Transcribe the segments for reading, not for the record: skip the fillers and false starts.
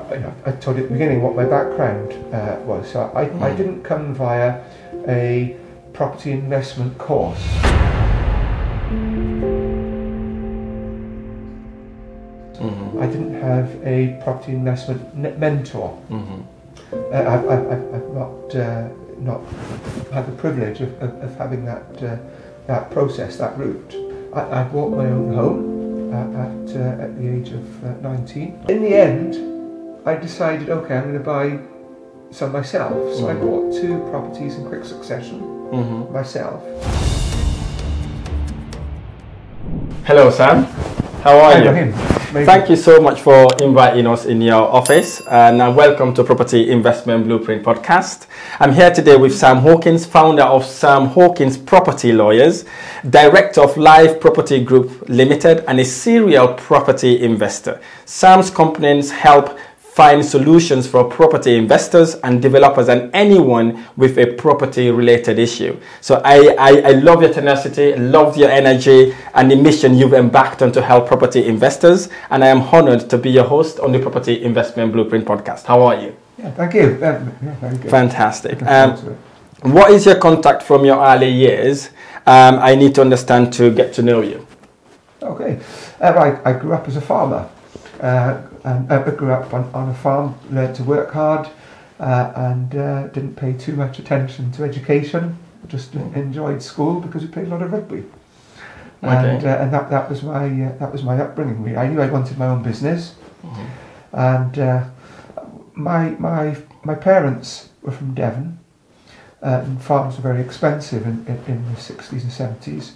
I told you at the beginning what my background was. So I didn't come via a property investment course. I didn't have a property investment mentor. I've not had the privilege of having that process, that route. I bought my own home at the age of 19. In the end, I decided, okay, I'm going to buy some myself. So I bought 2 properties in quick succession myself. Hello, Sam. How are you? Him. Thank you so much for inviting us in your office, and welcome to Property Investment Blueprint Podcast. I'm here today with Sam Hawkins, founder of Sam Hawkins Property Lawyers, director of Live Property Group Limited, and a serial property investor. Sam's companies help find solutions for property investors and developers and anyone with a property related issue. So I love your tenacity, love your energy and the mission you've embarked on to help property investors. And I am honored to be your host on the Property Investment Blueprint Podcast. How are you? Yeah, thank you. Very good. Fantastic. What is your contact from your early years? I need to understand to get to know you. Okay. I grew up as a farmer. I grew up on a farm, learned to work hard, and didn't pay too much attention to education. Just enjoyed school because we played a lot of rugby, and that was my upbringing. Really, I knew I wanted my own business, and my parents were from Devon, and farms were very expensive in the 60s and 70s,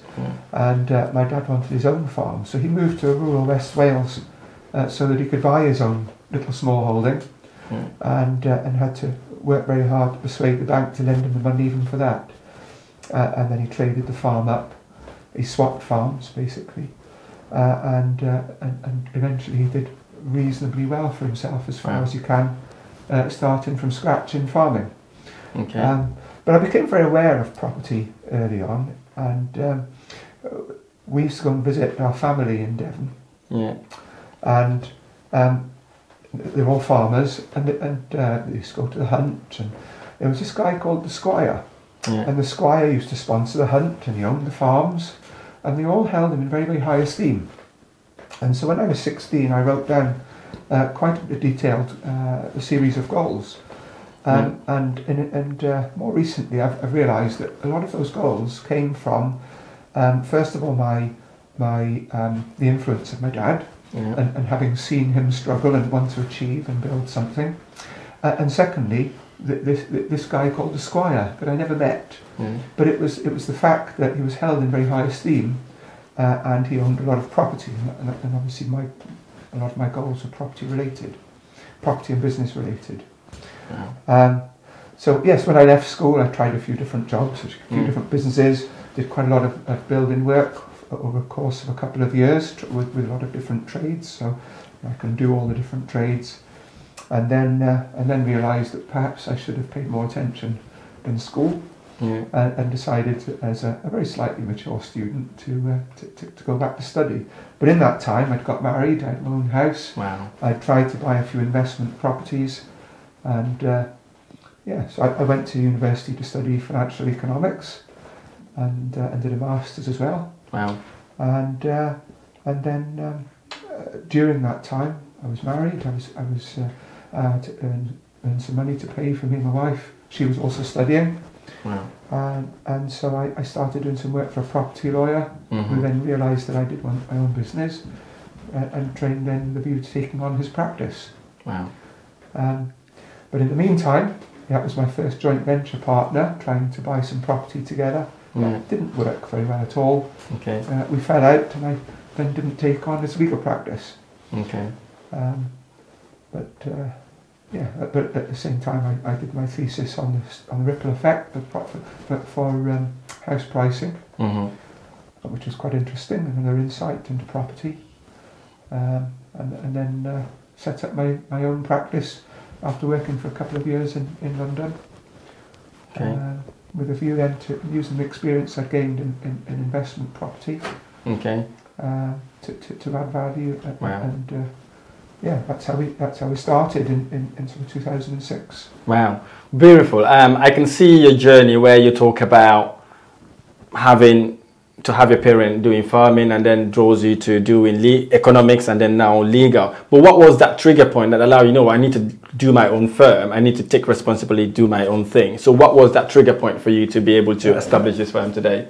and my dad wanted his own farm, so he moved to rural West Wales. So that he could buy his own little small holding, and had to work very hard to persuade the bank to lend him the money even for that. And then he traded the farm up. He swapped farms basically, and eventually he did reasonably well for himself as far as you can, starting from scratch in farming. Okay. But I became very aware of property early on, and we used to go and visit our family in Devon. Yeah. And they're all farmers, and they used to go to the hunt, and there was this guy called the Squire, and the Squire used to sponsor the hunt, and he owned the farms, and they all held him in very, very high esteem. And so when I was 16, I wrote down quite a detailed a series of goals, and more recently I've realised that a lot of those goals came from first of all the influence of my dad. And having seen him struggle and want to achieve and build something, and secondly, this guy called the Squire that I never met, but it was the fact that he was held in very high esteem, and he owned a lot of property, and obviously a lot of my goals were property and business related. So yes, when I left school, I tried a few different jobs, a few different businesses, did quite a lot of building work over the course of a couple of years with a lot of different trades, so I can do all the different trades, and then realised that perhaps I should have paid more attention in school, and decided as a very slightly mature student to go back to study. But in that time I'd got married, I had my own house. Wow. I'd tried to buy a few investment properties, and so I went to university to study financial economics, and did a master's as well. Wow. And then during that time I was married. I was to earn some money to pay for me and my wife. She was also studying. Wow. And so I started doing some work for a property lawyer, who then realised that I did want my own business, and trained then the view to taking on his practice. Wow. But in the meantime, that was my first joint venture partner, trying to buy some property together. It didn't work very well at all. Okay. We fell out, and I then didn't take on his legal practice. Okay. But at the same time, I did my thesis on the ripple effect for house pricing, which was quite interesting, and another insight into property. And then set up my own practice after working for a couple of years in London. Okay. With a view then to using the experience I gained in investment property, to add value yeah, that's how we started in sort of 2006. Wow, beautiful. I can see your journey where you talk about having to have your parent doing farming and then draws you to doing economics and then now legal. But what was that trigger point that allowed I need to do my own firm, I need to take responsibility, do my own thing? So what was that trigger point for you to be able to establish this firm today?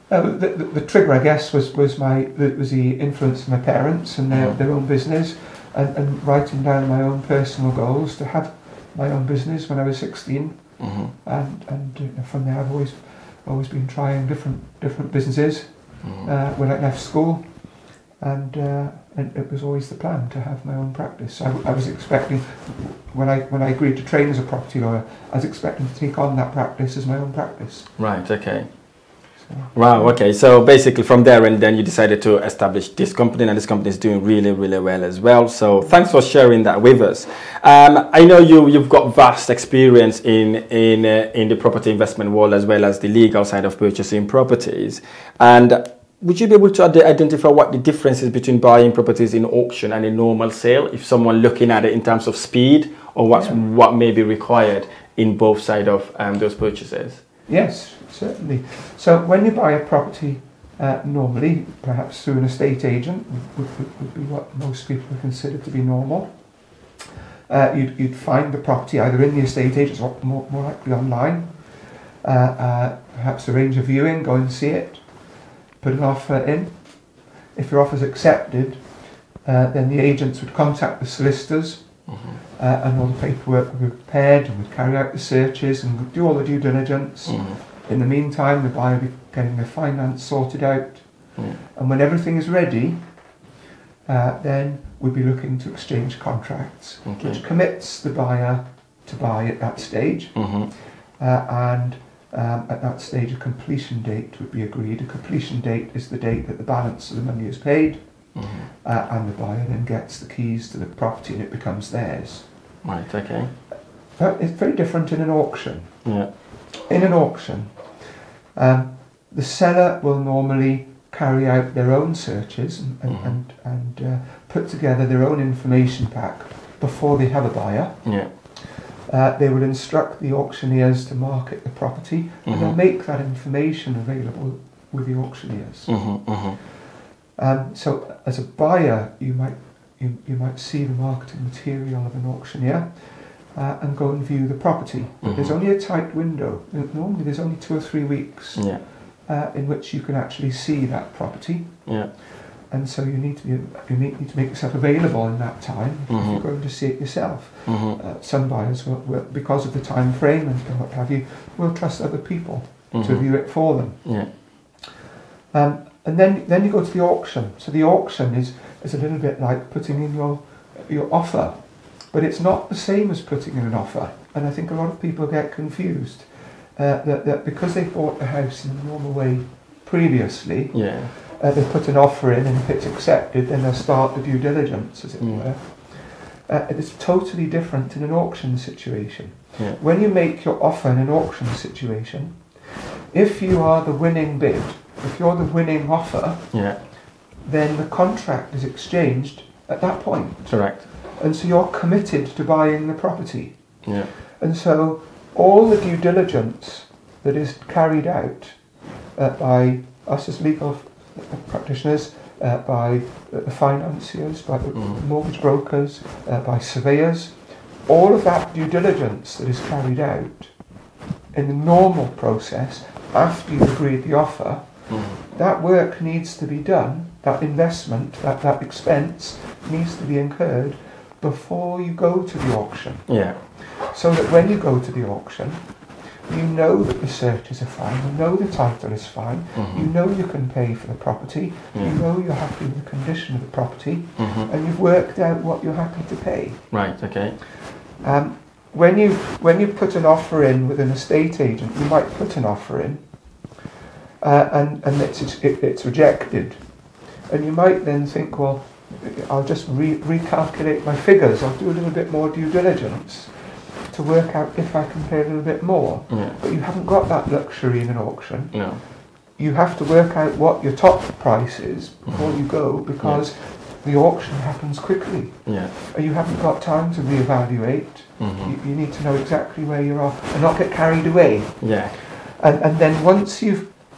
The trigger, I guess, was the influence of my parents and their own business, and writing down my own personal goals to have my own business when I was 16, and from there I've always been trying different businesses when I left school, and it was always the plan to have my own practice. I was expecting, when I agreed to train as a property lawyer, I was expecting to take on that practice as my own practice. Right, okay. Wow, okay. So basically from there and then you decided to establish this company, and this company is doing really, really well as well. So thanks for sharing that with us. I know you've got vast experience in the property investment world as well as the legal side of purchasing properties. And would you be able to identify what the difference is between buying properties in auction and a normal sale, if someone looking at it in terms of speed, or what may be required in both sides of those purchases? Yes, certainly. So when you buy a property, normally, perhaps through an estate agent, would be what most people would consider to be normal. You'd find the property either in the estate agents or more likely online. Perhaps arrange a viewing, go and see it, put an offer in. If your offer is accepted, then the agents would contact the solicitors, and all the paperwork would be prepared, and would carry out the searches and do all the due diligence. In the meantime, the buyer would be getting their finance sorted out, and when everything is ready, then we'd be looking to exchange contracts, which commits the buyer to buy at that stage, and at that stage a completion date would be agreed. A completion date is the date that the balance of the money is paid, and the buyer then gets the keys to the property and it becomes theirs. Right, okay. But it's very different in an auction. Yeah. In an auction, the seller will normally carry out their own searches and put together their own information pack before they have a buyer. Yeah. They will instruct the auctioneers to market the property, and they'll make that information available with the auctioneers. So as a buyer, you might see the marketing material of an auctioneer and go and view the property. But there's only a tight window. Normally there's only 2 or 3 weeks in which you can actually see that property. Yeah. And so you need to make yourself available in that time if you're going to see it yourself. Some buyers will, because of the time frame and what have you, will trust other people to view it for them. Yeah. And then you go to the auction. So the auction is a little bit like putting in your offer, but it's not the same as putting in an offer. And I think a lot of people get confused that because they bought the house in the normal way previously, they put an offer in, and if it's accepted, then they'll start the due diligence, as it were. It's totally different in an auction situation. Yeah. When you make your offer in an auction situation, if you are the winning bid, if you're the winning offer, then the contract is exchanged at that point. Correct. And so you're committed to buying the property. Yeah. And so all the due diligence that is carried out by us as legal practitioners, by the financiers, by the mortgage brokers, by surveyors, all of that due diligence that is carried out in the normal process after you've agreed the offer, that work needs to be done, that investment, that expense needs to be incurred before you go to the auction. Yeah. So that when you go to the auction, you know that the searches are fine, you know the title is fine, you know you can pay for the property, you know you're happy with the condition of the property, and you've worked out what you're happy to pay. Right, okay. When you put an offer in with an estate agent, you might put an offer in, and it's rejected. And you might then think, well, I'll just recalculate my figures, I'll do a little bit more due diligence to work out if I can pay a little bit more. Yeah. But you haven't got that luxury in an auction. No. You have to work out what your top price is before you go, because the auction happens quickly. Yeah. You haven't got time to reevaluate. You need to know exactly where you are and not get carried away. Yeah. And then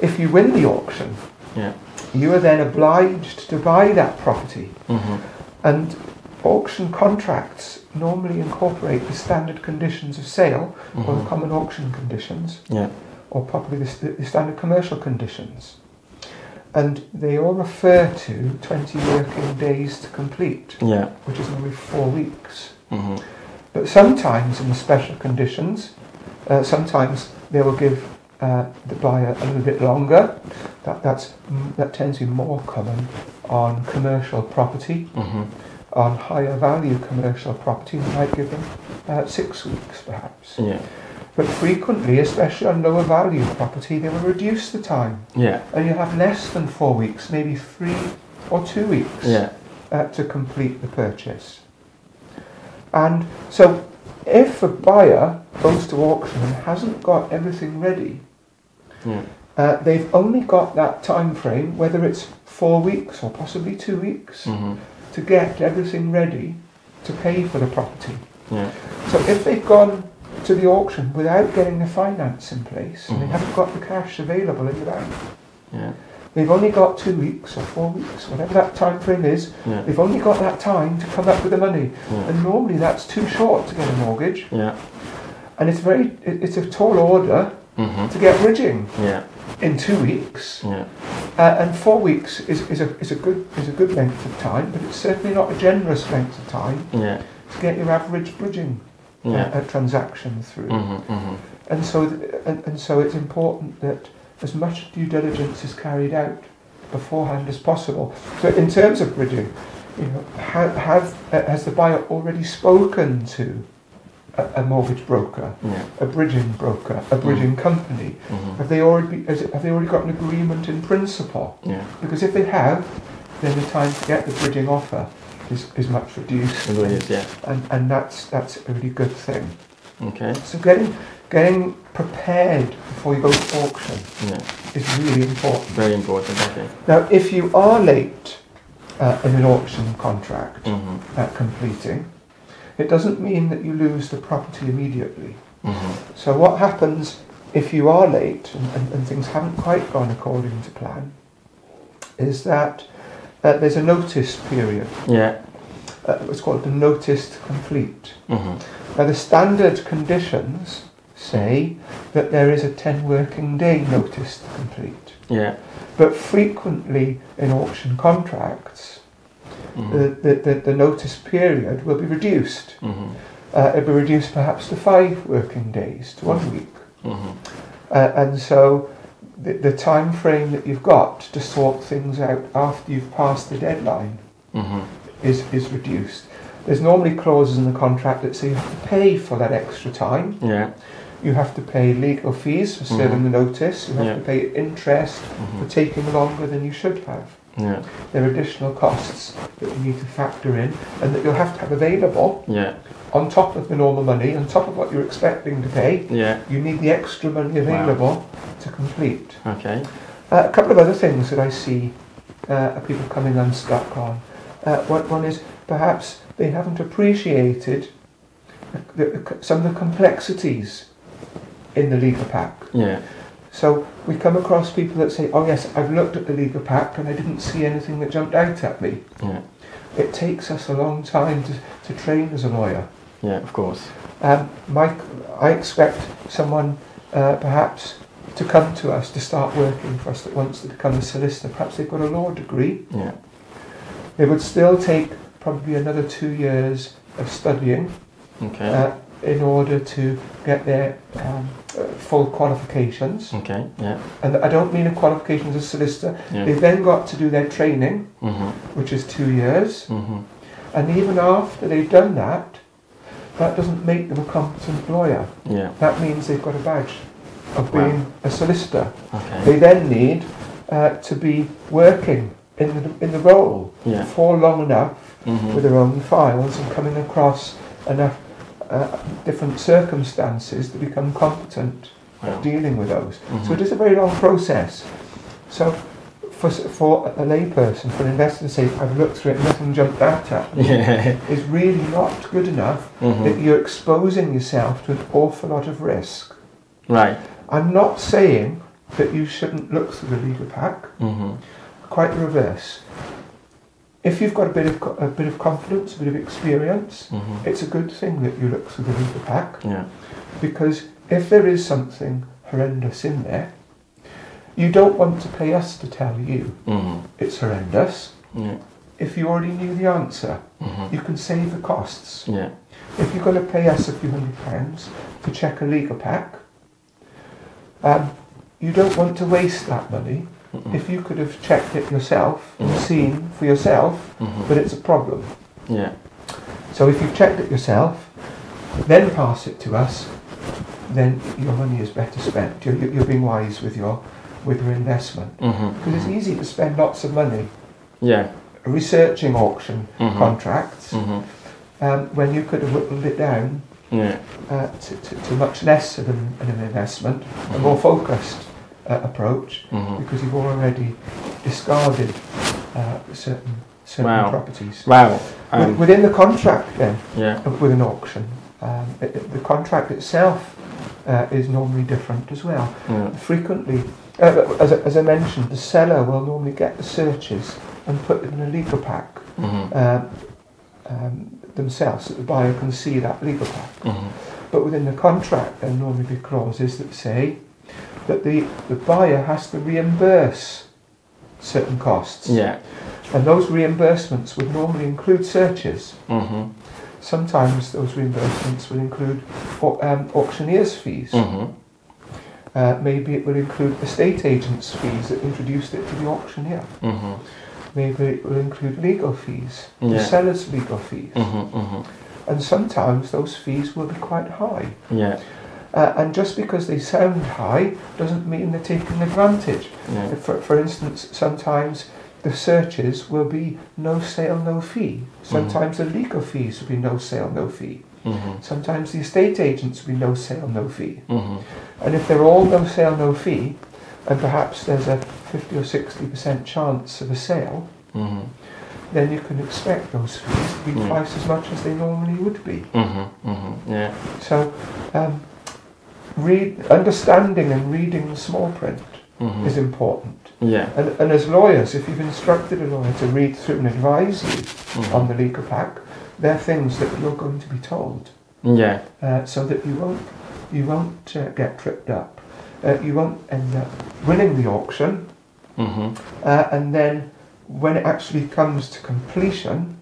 if you win the auction, yeah. you are then obliged to buy that property. And auction contracts normally incorporate the standard conditions of sale or the common auction conditions, or probably the standard commercial conditions. And they all refer to 20 working days to complete, which is normally 4 weeks. But sometimes in the special conditions, sometimes they will give the buyer a little bit longer. That tends to be more common on commercial property. On higher value commercial property, they might give them 6 weeks perhaps. Yeah. But frequently, especially on lower value property, they will reduce the time. Yeah. And you have less than 4 weeks, maybe 3 or 2 weeks to complete the purchase. And so if a buyer goes to auction and hasn't got everything ready, they've only got that time frame, whether it's 4 weeks or possibly 2 weeks, to get everything ready to pay for the property. So if they've gone to the auction without getting the finance in place, and they haven't got the cash available in the bank, they've only got 2 weeks or 4 weeks, whatever that time frame is, they've only got that time to come up with the money. And normally that's too short to get a mortgage. And it's a tall order to get bridging in 2 weeks. And 4 weeks is a good length of time, but it's certainly not a generous length of time to get your average bridging transaction through. And so it's important that as much due diligence is carried out beforehand as possible. So in terms of bridging, has the buyer already spoken to a mortgage broker, a bridging broker, a bridging company? Have they already got an agreement in principle? Because if they have, then the time to get the bridging offer is much reduced. And that's a really good thing. Okay. So getting prepared before you go to auction is really important. Very important. Okay. Now, if you are late in an auction contract at completing, it doesn't mean that you lose the property immediately. So what happens if you are late and things haven't quite gone according to plan is that there's a notice period. It's called the notice to complete. Now the standard conditions say that there is a 10 working day notice to complete. But frequently in auction contracts, the notice period will be reduced. It'll be reduced perhaps to 5 working days, to 1 week. And so the time frame that you've got to sort things out after you've passed the deadline is reduced. There's normally clauses in the contract that say you have to pay for that extra time. You have to pay legal fees for serving the notice. You have to pay interest for taking longer than you should have. There are additional costs that you need to factor in and that you'll have to have available on top of the normal money, on top of what you're expecting to pay. You need the extra money available to complete. Okay. A couple of other things that I see people coming unstuck on. One is perhaps they haven't appreciated some of the complexities in the legal pack. So we come across people that say, oh yes, I've looked at the legal pack and I didn't see anything that jumped out at me. It takes us a long time to train as a lawyer. Of course. I expect someone perhaps to come to us to start working for us that wants to become a solicitor. Perhaps they've got a law degree. They would still take probably another 2 years of studying in order to get their full qualifications. And I don't mean a qualification as a solicitor. They've then got to do their training, which is 2 years. And even after they've done that, that doesn't make them a competent lawyer. That means they've got a badge of being a solicitor. They then need to be working in the role for long enough with their own files and coming across enough different circumstances to become competent at dealing with those. So it is a very long process. So for a layperson, for an investor to say, I've looked through it, nothing jumped out at me, is really not good enough. That you're exposing yourself to an awful lot of risk. Right. I'm not saying that you shouldn't look through the legal pack. Quite the reverse. If you've got a bit of confidence, a bit of experience, it's a good thing that you look through the legal pack. Yeah. Because if there is something horrendous in there, you don't want to pay us to tell you it's horrendous. Yeah. If you already knew the answer, you can save the costs. Yeah. If you're going to pay us a few £100 to check a legal pack, you don't want to waste that money. If you could have checked it yourself and seen for yourself that it's a problem. Yeah. So if you've checked it yourself, then pass it to us, then your money is better spent. You're being wise with your investment. Because it's easy to spend lots of money researching auction contracts when you could have whittled it down to much less of an investment, a more focused approach, because you've already discarded certain properties. Wow. Within the contract then, Yeah. with an auction, the contract itself is normally different as well. Frequently, as I mentioned, the seller will normally get the searches and put it in a legal pack themselves, so the buyer can see that legal pack. But within the contract, there normally be clauses that say that the buyer has to reimburse certain costs. Yeah. And those reimbursements would normally include searches. Sometimes those reimbursements will include auctioneer's fees. Maybe it will include estate agent's fees that introduced it to the auctioneer. Maybe it will include legal fees, the seller's legal fees. And sometimes those fees will be quite high. Yeah. And just because they sound high doesn't mean they're taking advantage. Yeah. For instance, sometimes the searches will be no sale, no fee. Sometimes the legal fees will be no sale, no fee. Sometimes the estate agents will be no sale, no fee. And if they're all no sale, no fee, and perhaps there's a 50 or 60% chance of a sale, then you can expect those fees to be twice as much as they normally would be. Yeah. So, understanding and reading the small print is important. Yeah. And as lawyers, if you've instructed a lawyer to read through and advise you on the legal pack, they're things that you're going to be told. Yeah. So that you won't get tripped up. You won't end up winning the auction, and then when it actually comes to completion,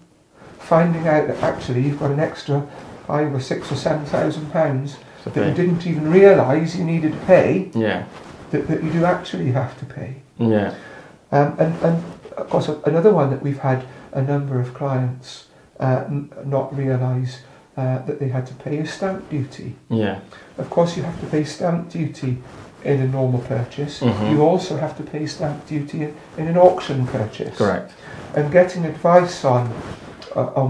finding out that actually you've got an extra £5,000 or £6,000 or £7,000 that you didn't even realise you needed to pay. Yeah. That you do actually have to pay. Yeah. And of course another one that we've had a number of clients not realise that they had to pay is stamp duty. Yeah. Of course you have to pay stamp duty in a normal purchase. You also have to pay stamp duty in an auction purchase. Correct. And getting advice on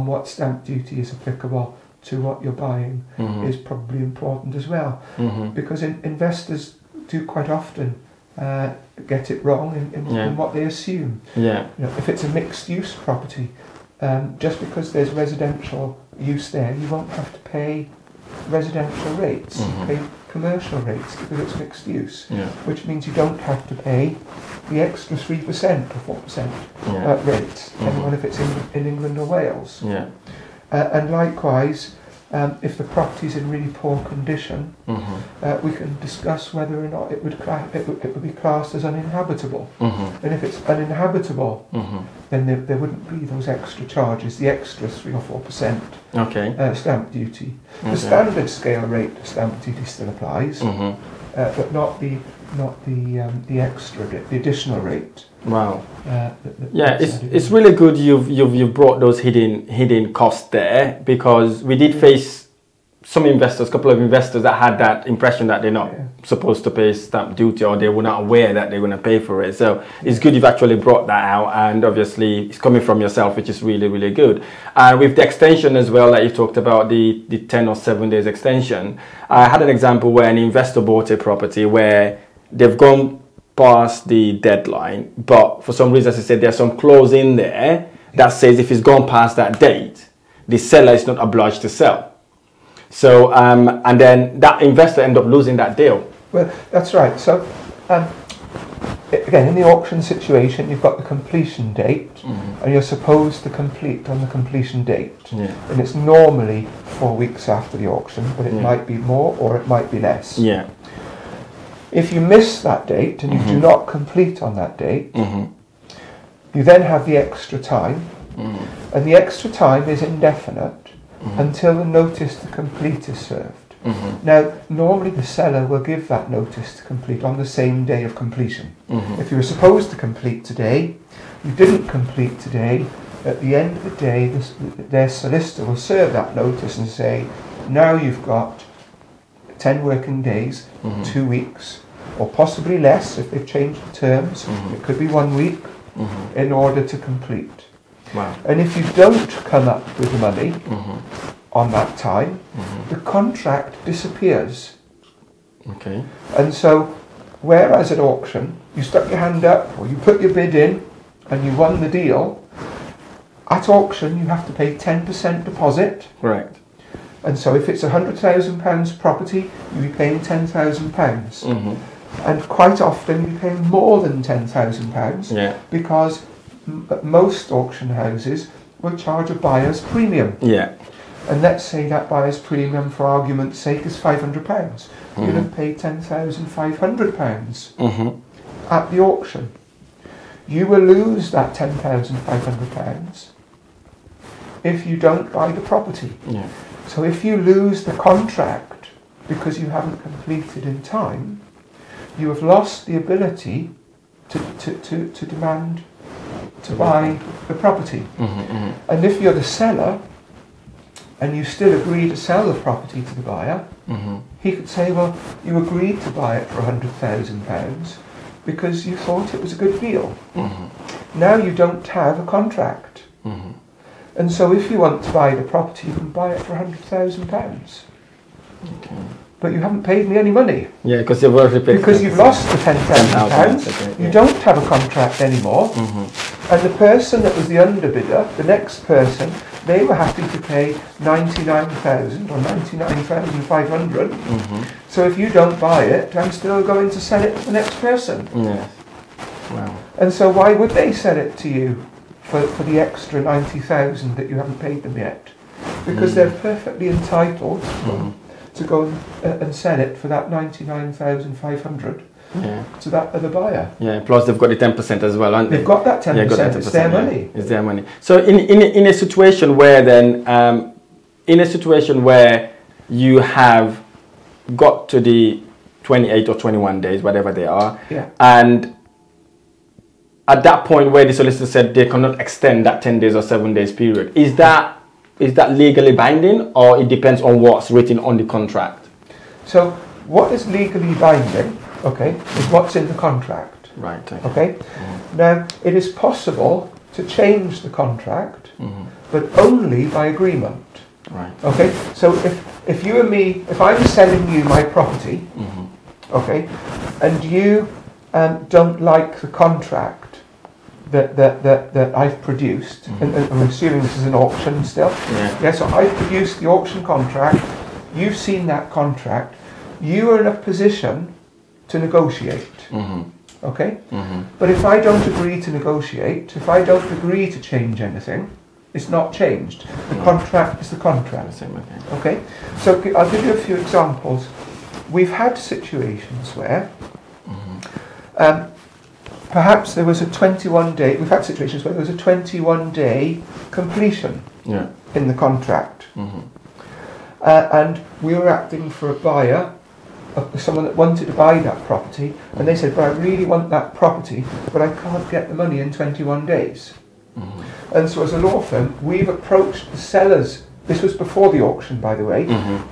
what stamp duty is applicable to what you're buying is probably important as well. Because investors do quite often get it wrong in what they assume. Yeah. You know, if it's a mixed use property, just because there's residential use there, you won't have to pay residential rates. You pay commercial rates because it's mixed use, which means you don't have to pay the extra 3% or 4% rates, depending on if it's in England or Wales. Yeah. And likewise, if the property's in really poor condition, we can discuss whether or not it would be classed as uninhabitable. And if it's uninhabitable, then there wouldn't be those extra charges, the extra 3 or 4% stamp duty. The standard scale rate of stamp duty still applies, but not the extra, the additional rate. Wow. It's really good you've brought those hidden costs there, because we did face some investors, a couple of investors that had that impression that they're not supposed to pay stamp duty, or they were not aware that they're going to pay for it. So it's good you've actually brought that out, and obviously it's coming from yourself, which is really, really good. And with the extension as well that you talked about, the 10 or 7 days extension, I had an example where an investor bought a property where they've gone past the deadline, but for some reason, as I said, there's some clause in there that says if it's gone past that date, the seller is not obliged to sell. So, and then that investor end up losing that deal. Well, that's right. So, again, in the auction situation, you've got the completion date, and you're supposed to complete on the completion date. Yeah. And it's normally 4 weeks after the auction, but it might be more or it might be less. Yeah. If you miss that date and you do not complete on that date, you then have the extra time, and the extra time is indefinite until the notice to complete is served. Now, normally the seller will give that notice to complete on the same day of completion. If you were supposed to complete today, you didn't complete today, at the end of the day, their solicitor will serve that notice and say, now you've got 10 working days, 2 weeks, or possibly less if they've changed the terms. It could be 1 week in order to complete. Wow. And if you don't come up with the money on that time, the contract disappears. Okay. And so, whereas at auction, you stuck your hand up or you put your bid in and you won the deal, at auction you have to pay 10% deposit. Correct. And so if it's £100,000 property, you'll be paying £10,000. And quite often you're paying more than £10,000 because most auction houses will charge a buyer's premium. Yeah. And let's say that buyer's premium, for argument's sake, is £500. You'll have paid £10,500 at the auction. You will lose that £10,500 if you don't buy the property. Yeah. So if you lose the contract because you haven't completed in time, you have lost the ability to demand to buy the property. And if you're the seller and you still agree to sell the property to the buyer, he could say, well, you agreed to buy it for £100,000 because you thought it was a good deal. Now you don't have a contract. And so if you want to buy the property, you can buy it for £100,000. Okay. But you haven't paid me any money. Yeah, because you've already paid. Because you've lost the £10,000. Okay, you don't have a contract anymore. And the person that was the underbidder, the next person, they were happy to pay £99,000 or £99,500. So if you don't buy it, I'm still going to sell it to the next person. Yes. Wow. And so why would they sell it to you for the extra £90,000 that you haven't paid them yet? Because they're perfectly entitled to go and sell it for that £99,500 to that other buyer. Yeah, plus they've got the 10% as well, aren't they? They've got that 10%, got that 10%, it's their money. It's their money. So in a situation where then, in a situation where you have got to the 28 or 21 days, whatever they are, and at that point where the solicitor said they cannot extend that 10 days or 7 days period, is that legally binding, or it depends on what's written on the contract? So what is legally binding, is what's in the contract. Right. Okay. Now, it is possible to change the contract, but only by agreement. Right. Okay. So if you and me, if I'm selling you my property, and you don't like the contract that I've produced, and I'm assuming this is an auction still. So I've produced the auction contract, you've seen that contract, you are in a position to negotiate. But if I don't agree to negotiate, if I don't agree to change anything, it's not changed. The contract is the contract. Okay? So I'll give you a few examples. We've had situations where perhaps there was a 21-day, we've had situations where there was a 21-day completion in the contract. And we were acting for a buyer, someone that wanted to buy that property, and they said, but I really want that property, but I can't get the money in 21 days. And so as a law firm, we've approached the sellers, this was before the auction, by the way,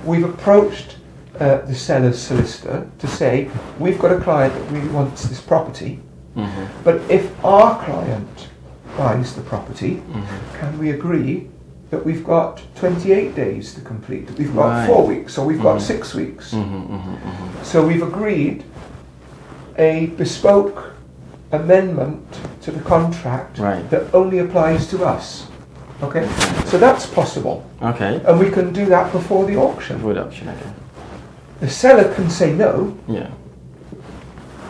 we've approached the seller's solicitor to say, we've got a client that really wants this property, but if our client buys the property, can we agree that we've got 28 days to complete, that we've got 4 weeks, or we've got 6 weeks. So we've agreed a bespoke amendment to the contract Right. that only applies to us. Okay, so that's possible, Okay. and we can do that before the auction. Good option. Okay. The seller can say no, Yeah.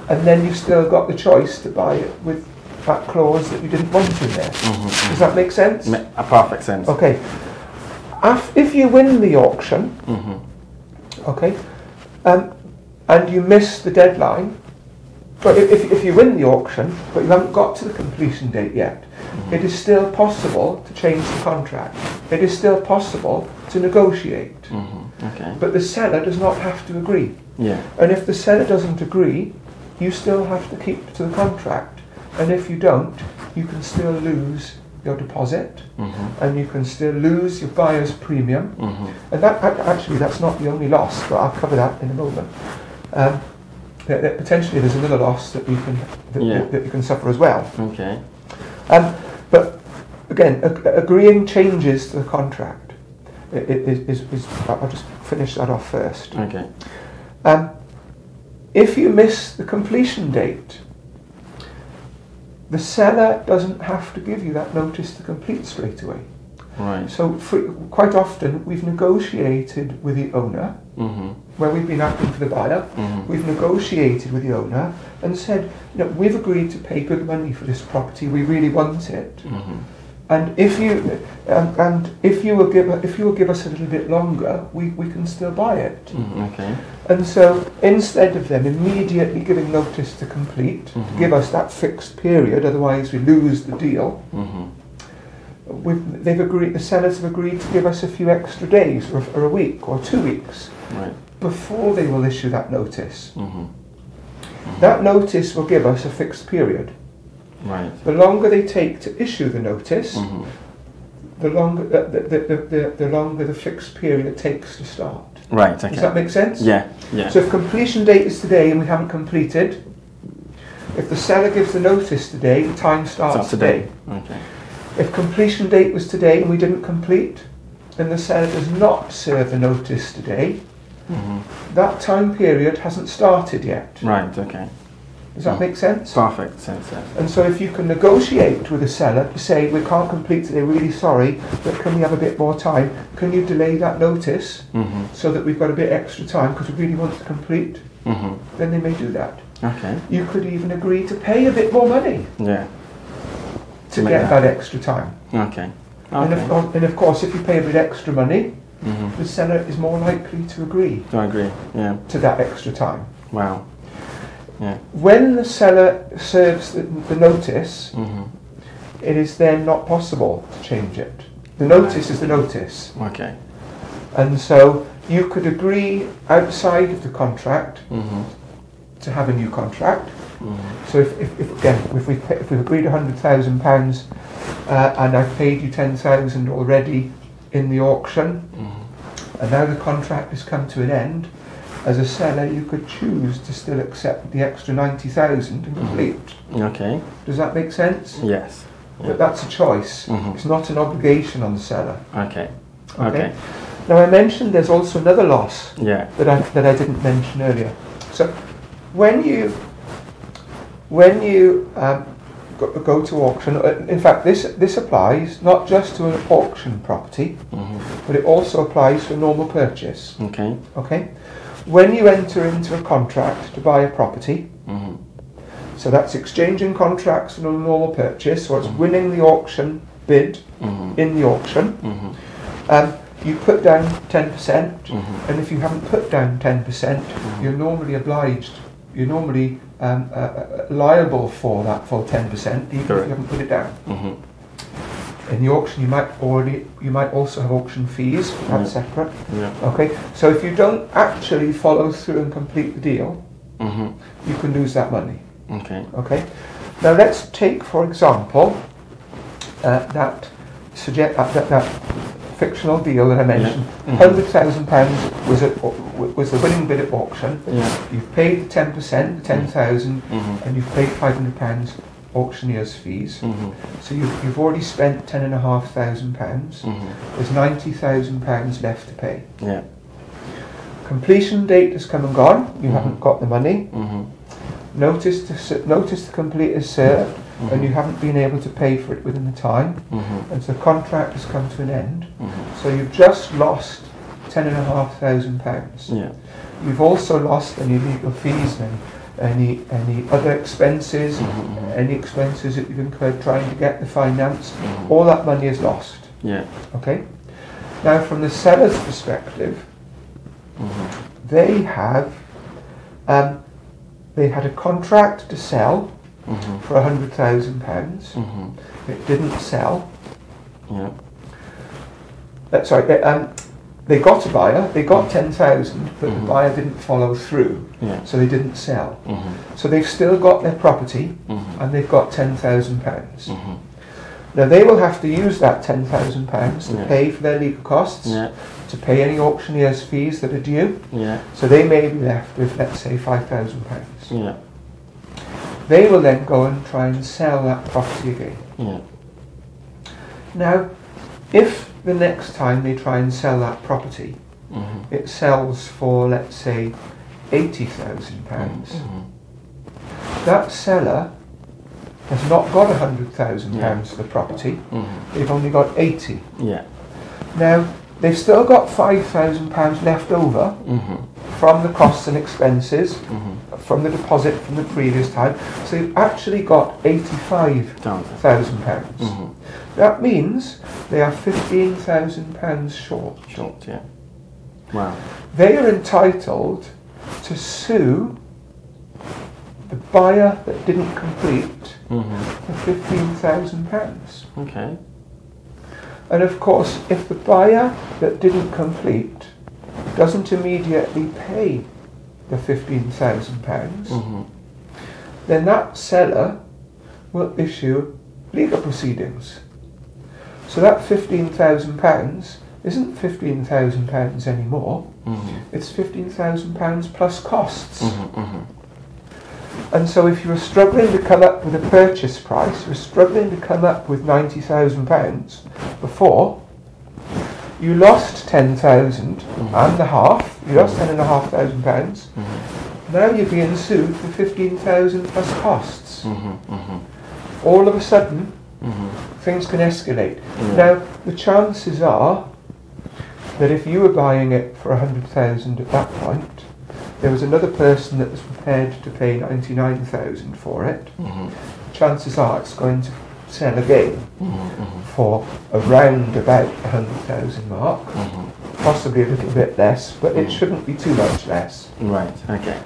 and then you've still got the choice to buy it with that clause that you didn't want in there. Does that make sense? A perfect sense. Okay. If you win the auction, okay, and you miss the deadline, but if you win the auction, but you haven't got to the completion date yet, it is still possible to change the contract. It is still possible to negotiate. Okay. But the seller does not have to agree. Yeah. And if the seller doesn't agree, you still have to keep to the contract. And if you don't, you can still lose your deposit, and you can still lose your buyer's premium. And actually, that's not the only loss, but I'll cover that in a moment. Potentially, there's another loss that you can suffer as well. Okay. But again, agreeing changes to the contract is I'll just finish that off first. Okay. If you miss the completion date, the seller doesn't have to give you that notice to complete straight away. Right. So quite often we've negotiated with the owner, where we've been acting for the buyer, we've negotiated with the owner and said, we've agreed to pay good money for this property, we really want it. And if you will give us a little bit longer, we can still buy it. Okay. And so instead of them immediately giving notice to complete, to give us that fixed period, otherwise we lose the deal, the sellers have agreed to give us a few extra days, or a week, or 2 weeks, before they will issue that notice. That notice will give us a fixed period. Right. The longer they take to issue the notice, the longer the fixed period takes to start. Right. Okay. Does that make sense? Yeah. Yeah. So if completion date is today and we haven't completed, if the seller gives the notice today, the time starts today. Okay. If completion date was today and we didn't complete, then the seller does not serve the notice today. That time period hasn't started yet. Right. Okay. Does that make sense? Perfect sense. Yeah. And so if you can negotiate with a seller to say, we can't complete today, really sorry, but can we have a bit more time? Can you delay that notice so that we've got a bit extra time because we really want to complete? Then they may do that. Okay. You could even agree to pay a bit more money Yeah. to get that extra time. Okay. And of course, if you pay a bit extra money, the seller is more likely to agree I agree. Yeah. to that extra time. Wow. Yeah. When the seller serves the notice, it is then not possible to change it. The notice is the notice. Okay. And so you could agree outside of the contract to have a new contract. So if we've agreed £100,000 and I've paid you 10,000 already in the auction, and now the contract has come to an end, as a seller you could choose to still accept the extra 90,000 and complete. Okay. Does that make sense? Yes. Yeah. But that's a choice. It's not an obligation on the seller. Okay. Okay. Now I mentioned there's also another loss Yeah. that I didn't mention earlier. So when you go to auction, in fact this applies not just to an auction property, but it also applies to a normal purchase. Okay. Okay. When you enter into a contract to buy a property, so that's exchanging contracts on a normal purchase, or it's winning the auction bid in the auction, you put down 10%, and if you haven't put down 10%, you're normally obliged, you're normally liable for that full 10%, even if you haven't put it down. In the auction, you might also have auction fees. That's separate. Yeah. Okay. So if you don't actually follow through and complete the deal, you can lose that money. Okay. Okay. Now let's take, for example, that fictional deal that I mentioned. £100,000 was the winning bid at auction. Yeah. You've paid the 10%, the 10,000, and you've paid £500 auctioneer's fees. So you've already spent £10,500. There's £90,000 left to pay. Yeah. Completion date has come and gone. You haven't got the money. notice to complete is served, and you haven't been able to pay for it within the time, and so the contract has come to an end. So you've just lost £10,500. Yeah. You've also lost any legal fees and any other expenses, any expenses that you've incurred trying to get the finance. All that money is lost. Yeah. Okay. Now, from the seller's perspective, they had a contract to sell for £100,000. It didn't sell. Yeah. They got a buyer. They got 10,000, but the buyer didn't follow through. Yeah. So they didn't sell. So they've still got their property, and they've got £10,000. Now they will have to use that £10,000 to pay for their legal costs, to pay any auctioneer's fees that are due. Yeah. So they may be left with, let's say, £5,000. Yeah. They will then go and try and sell that property again. Yeah. Now, if the next time they try and sell that property, it sells for, let's say, £80,000, that seller has not got £100,000 for the property. They've only got 80. Yeah. Now, they've still got £5,000 left over from the costs and expenses, from the deposit from the previous time. So you've actually got £85,000. That means they are £15,000 short. Short, yeah. Wow. They are entitled to sue the buyer that didn't complete for £15,000. Okay. And of course, if the buyer that didn't complete doesn't immediately pay the £15,000, then that seller will issue legal proceedings. So that £15,000 isn't £15,000 anymore. It's £15,000 plus costs. And so if you were struggling to come up with a purchase price, you were struggling to come up with £90,000 before, you lost 10,000 and a half, you lost £10,500. Now you're being sued for 15,000 plus costs. All of a sudden, things can escalate. Now, the chances are that if you were buying it for 100,000 at that point, there was another person that was prepared to pay 99,000 for it. Chances are it's going to sell again for around about the 100,000 mark, possibly a little bit less, but it shouldn't be too much less. Right. Okay.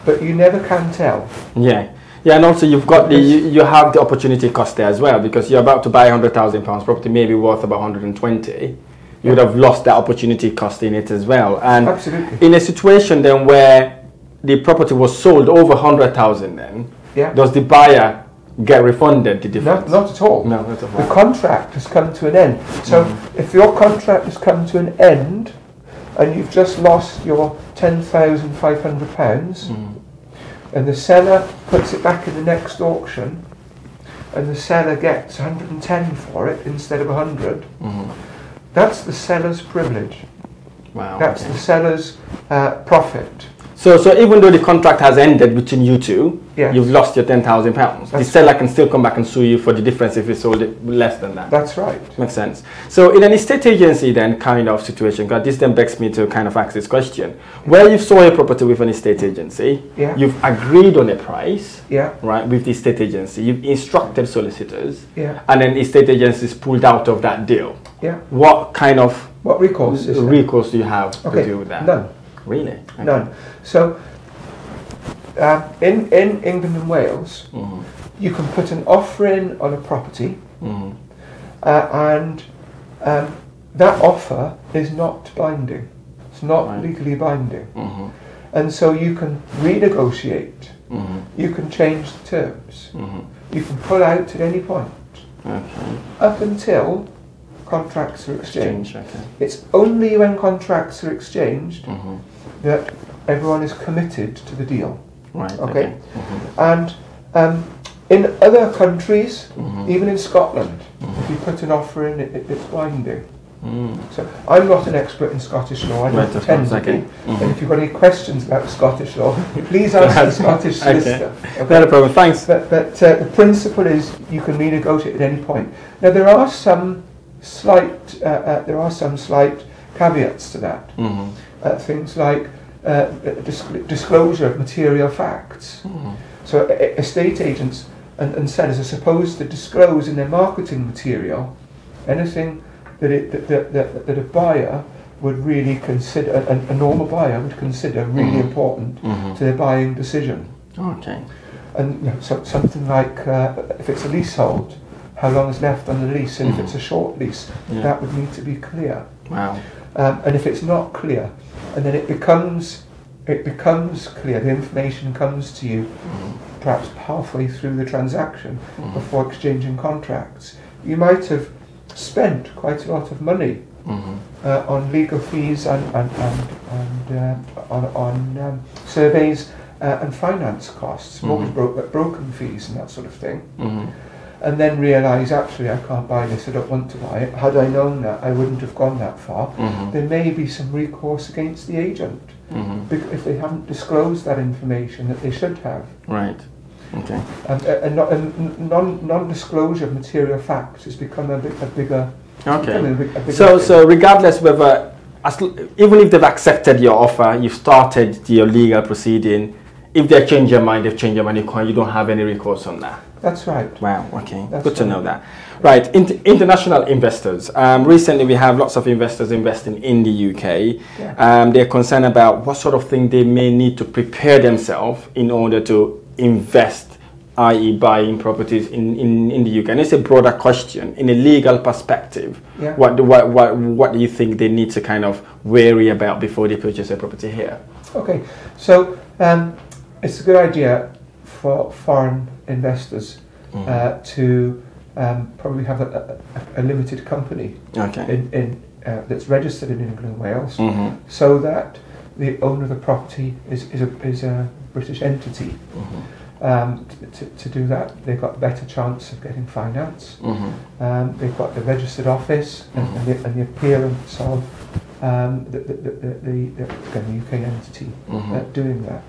But you never can tell. Yeah. Yeah, and also you've got you have the opportunity cost there as well, because you're about to buy £100,000 property, maybe worth about 120. You would have lost that opportunity cost in it as well. And absolutely. In a situation then where the property was sold over 100,000, then does the buyer get refunded the difference? Not at all. No, not at all. The contract has come to an end. So if your contract has come to an end and you've just lost your £10,500 and the seller puts it back in the next auction and the seller gets 110 for it instead of 100, that's the seller's privilege. Wow. That's the seller's profit. So even though the contract has ended between you two, you've lost your £10,000. The seller can still come back and sue you for the difference if you sold it less than that. That's right. Makes sense. So in an estate agency then kind of situation, because this then begs me to kind of ask this question. Where you've sold a property with an estate agency, you've agreed on a price, right, with the estate agency, you've instructed solicitors, and then estate agencies pulled out of that deal. What kind of recourse do you have to deal with that? None. Really? Okay. None. So, in England and Wales, you can put an offer in on a property, and that offer is not binding. It's not legally binding. And so you can renegotiate, you can change the terms, you can pull out at any point, up until contracts are exchanged. It's only when contracts are exchanged that everyone is committed to the deal. Right. Okay. And in other countries, even in Scotland, if you put an offer in, it's binding. So I'm not an expert in Scottish law, I don't pretend to be. And if you've got any questions about Scottish law, please ask the Scottish solicitor. Okay. Not a problem, thanks. But the principle is you can renegotiate at any point. Now there are some slight caveats to that. Things like disclosure of material facts. So estate agents and sellers are supposed to disclose in their marketing material anything that a buyer would really consider, a normal buyer would consider really important to their buying decision. Okay. And so something like if it's a leasehold, how long is left on the lease, and if it's a short lease, that would need to be clear. Wow. And if it's not clear, and then it becomes clear, the information comes to you perhaps halfway through the transaction before exchanging contracts. You might have spent quite a lot of money on legal fees and on surveys and finance costs, mortgage broken fees and that sort of thing, and then realise actually I can't buy this, I don't want to buy it. Had I known that, I wouldn't have gone that far. There may be some recourse against the agent if they haven't disclosed that information that they should have. Right. Okay. And non-disclosure of material facts has become a bigger. Okay. So regardless whether, even if they've accepted your offer, you've started your legal proceeding, if they change your mind, they've changed your mind, you don't have any recourse on that. That's right. Wow, okay. That's Good to know that. Right, international investors. Recently we have lots of investors investing in the UK. Yeah. They're concerned about what sort of thing they may need to prepare themselves in order to invest, i.e. buying properties in the UK. And it's a broader question. In a legal perspective, what do you think they need to kind of worry about before they purchase a property here? Okay, so it's a good idea for foreign investors to probably have a limited company in that's registered in England and Wales, so that the owner of the property is a British entity. To do that, they've got a better chance of getting finance. They've got the registered office and the appearance of the UK entity doing that.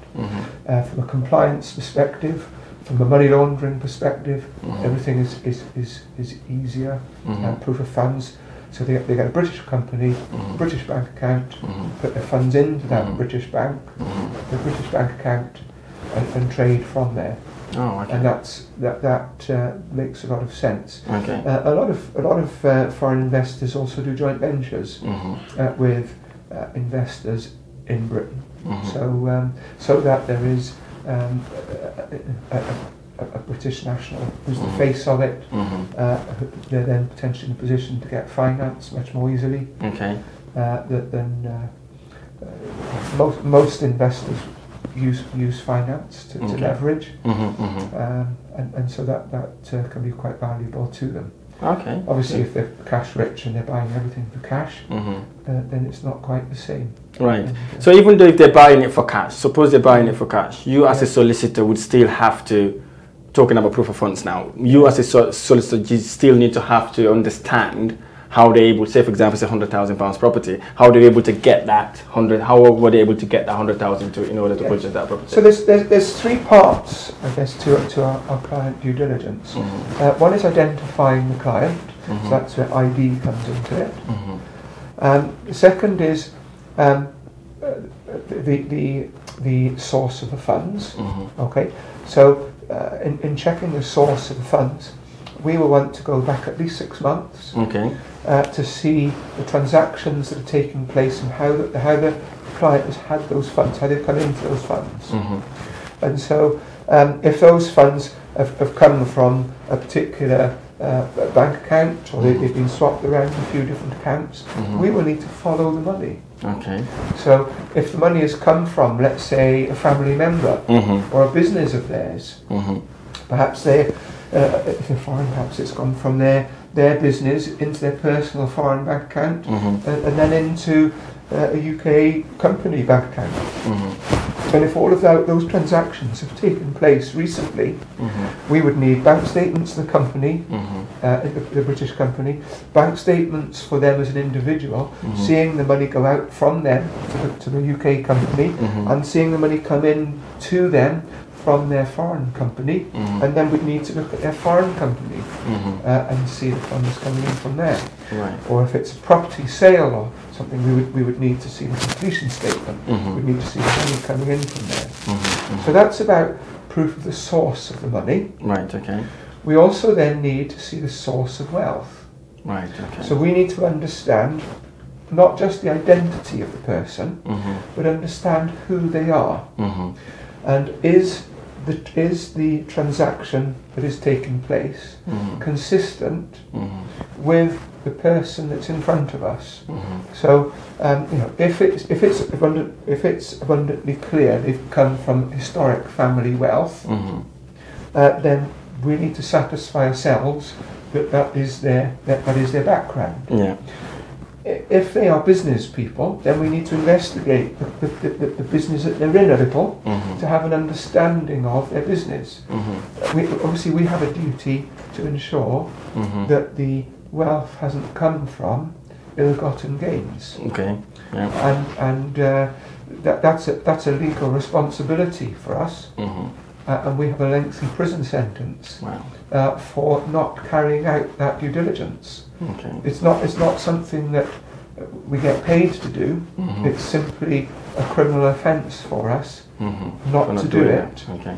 From a compliance perspective, from a money laundering perspective, everything is easier. Proof of funds. So they get a British company, British bank account, put their funds into that British bank, the British bank account, and trade from there. Oh, okay. And that makes a lot of sense. Okay. A lot of foreign investors also do joint ventures with investors in Britain. So that there is a British national who's the face of it. They're then potentially in a position to get finance much more easily. Okay. Than most investors use finance to leverage, and so that can be quite valuable to them. Okay. Obviously, if they're cash rich and they're buying everything for cash, then it's not quite the same. Right. So even though if they're buying it for cash, suppose they're buying it for cash, you as a solicitor would still have to, talking about proof of funds now, you as a solicitor you still need to have to understand how they're able, say for example, it's £100,000 property, how they're able to get that how were they able to get that 100,000 in order to purchase that property? So there's three parts, I guess, to our client due diligence. One is identifying the client, so that's where ID comes into it. The second is the source of the funds. Okay, so in checking the source of the funds, we will want to go back at least 6 months to see the transactions that are taking place and how the client has had those funds, how they've come into those funds. And so if those funds have come from a particular bank account, or they've been swapped around a few different accounts, we will need to follow the money. Okay. So if the money has come from, let's say, a family member or a business of theirs, perhaps if they're foreign, perhaps it's gone from their business into their personal foreign bank account, and then into a UK company bank account. And if all of those transactions have taken place recently, we would need bank statements of the company, the British company, bank statements for them as an individual, seeing the money go out from them to the UK company, and seeing the money come in to them from their foreign company, and then we'd need to look at their foreign company and see the funds coming in from there. Right. Or if it's a property sale or something, we would need to see the completion statement. We'd need to see the money coming in from there. So that's about proof of the source of the money. Right. Okay. We also then need to see the source of wealth. Right. Okay. So we need to understand not just the identity of the person, but understand who they are. And is the transaction that is taking place consistent with the person that's in front of us? So, if it's abundantly clear they've come from historic family wealth, then we need to satisfy ourselves that is their background. Yeah. If they are business people, then we need to investigate the business that they're in a little to have an understanding of their business. We have a duty to ensure that the wealth hasn't come from ill-gotten gains. Okay. Yeah. And that's a legal responsibility for us. And we have a lengthy prison sentence for not carrying out that due diligence. Okay. It's not something that we get paid to do. It's simply a criminal offence for us not to do it. Okay.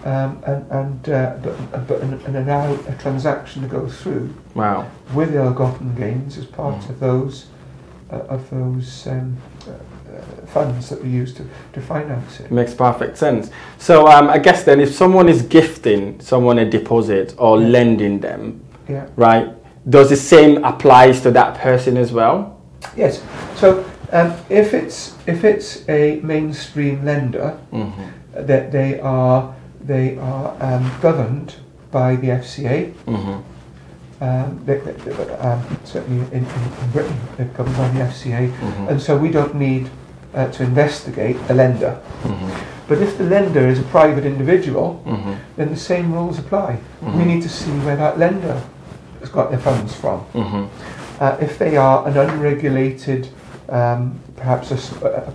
But allow a transaction to go through Wow. with ill-gotten gains as part of those funds that we use to finance it. Makes perfect sense. So I guess then if someone is gifting someone a deposit or lending them, right, does the same applies to that person as well? Yes. So if it's a mainstream lender, that they are governed by the FCA. Certainly in Britain, they're governed by the FCA, and so we don't need to investigate a lender. But if the lender is a private individual, then the same rules apply. We need to see where that lender has got their funds from. If they are an unregulated, perhaps a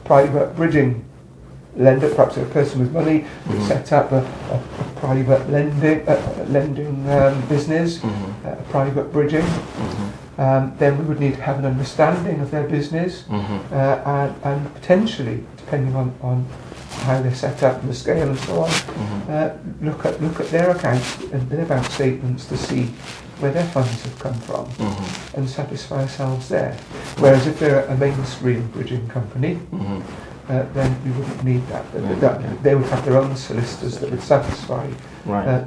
private bridging lender, perhaps a person with money who set up a private lending business, a private bridging, then we would need to have an understanding of their business and potentially, depending on how they're set up and the scale and so on, look at their accounts and their bank statements to see where their funds have come from and satisfy ourselves there. Whereas if they're a mainstream bridging company, then we wouldn't need that. They would have their own solicitors that would satisfy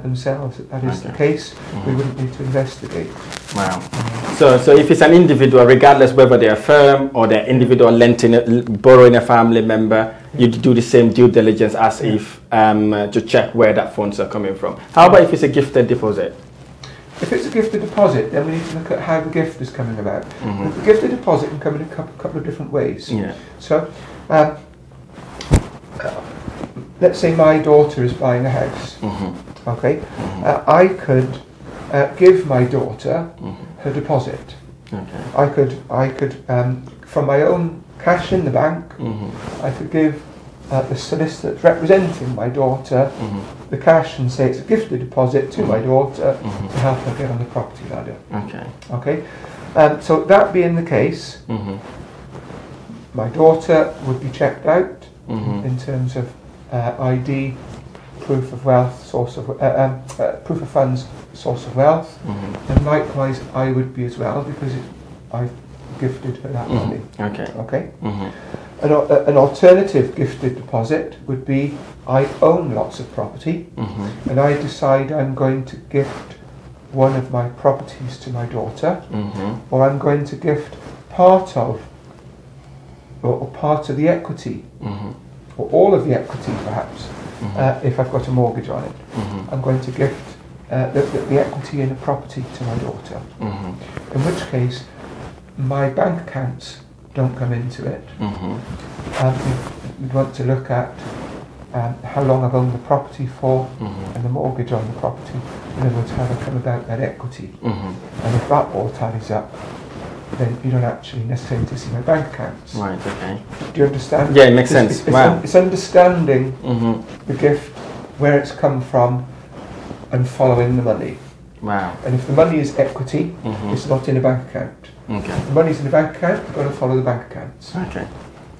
themselves that is the case. We wouldn't need to investigate. Wow. So if it's an individual, regardless whether they're a firm or they're individual borrowing a family member, you do the same due diligence as if to check where that funds are coming from. How about if it's a gifted deposit? If it's a gifted deposit, then we need to look at how the gift is coming about. The gifted deposit can come in a couple of different ways. So, let's say my daughter is buying a house. Okay, I could give my daughter her deposit. I could from my own cash in the bank, I could give the solicitor representing my daughter the cash and say it's a gifted deposit to my daughter to help her get on the property ladder. Okay. So that being the case, my daughter would be checked out in terms of ID, proof of wealth, proof of funds, source of wealth, and likewise I would be as well because I've gifted her that money. Okay. An alternative gifted deposit would be I own lots of property and I decide I'm going to gift one of my properties to my daughter, or I'm going to gift part of the equity, or all of the equity perhaps, if I've got a mortgage on it. I'm going to gift the equity in a property to my daughter, in which case my bank accounts don't come into it. We'd want to look at how long I've owned the property for and the mortgage on the property. In other words, how I come about that equity. And if that all tallies up, then you don't actually necessarily need to see my bank accounts. Right, okay. Do you understand? Yeah, it makes sense. Wow. It's understanding the gift, where it's come from, and following the money. Wow. And if the money is equity, it's not in a bank account. Okay. If the money's in a bank account, you've got to follow the bank accounts. Okay.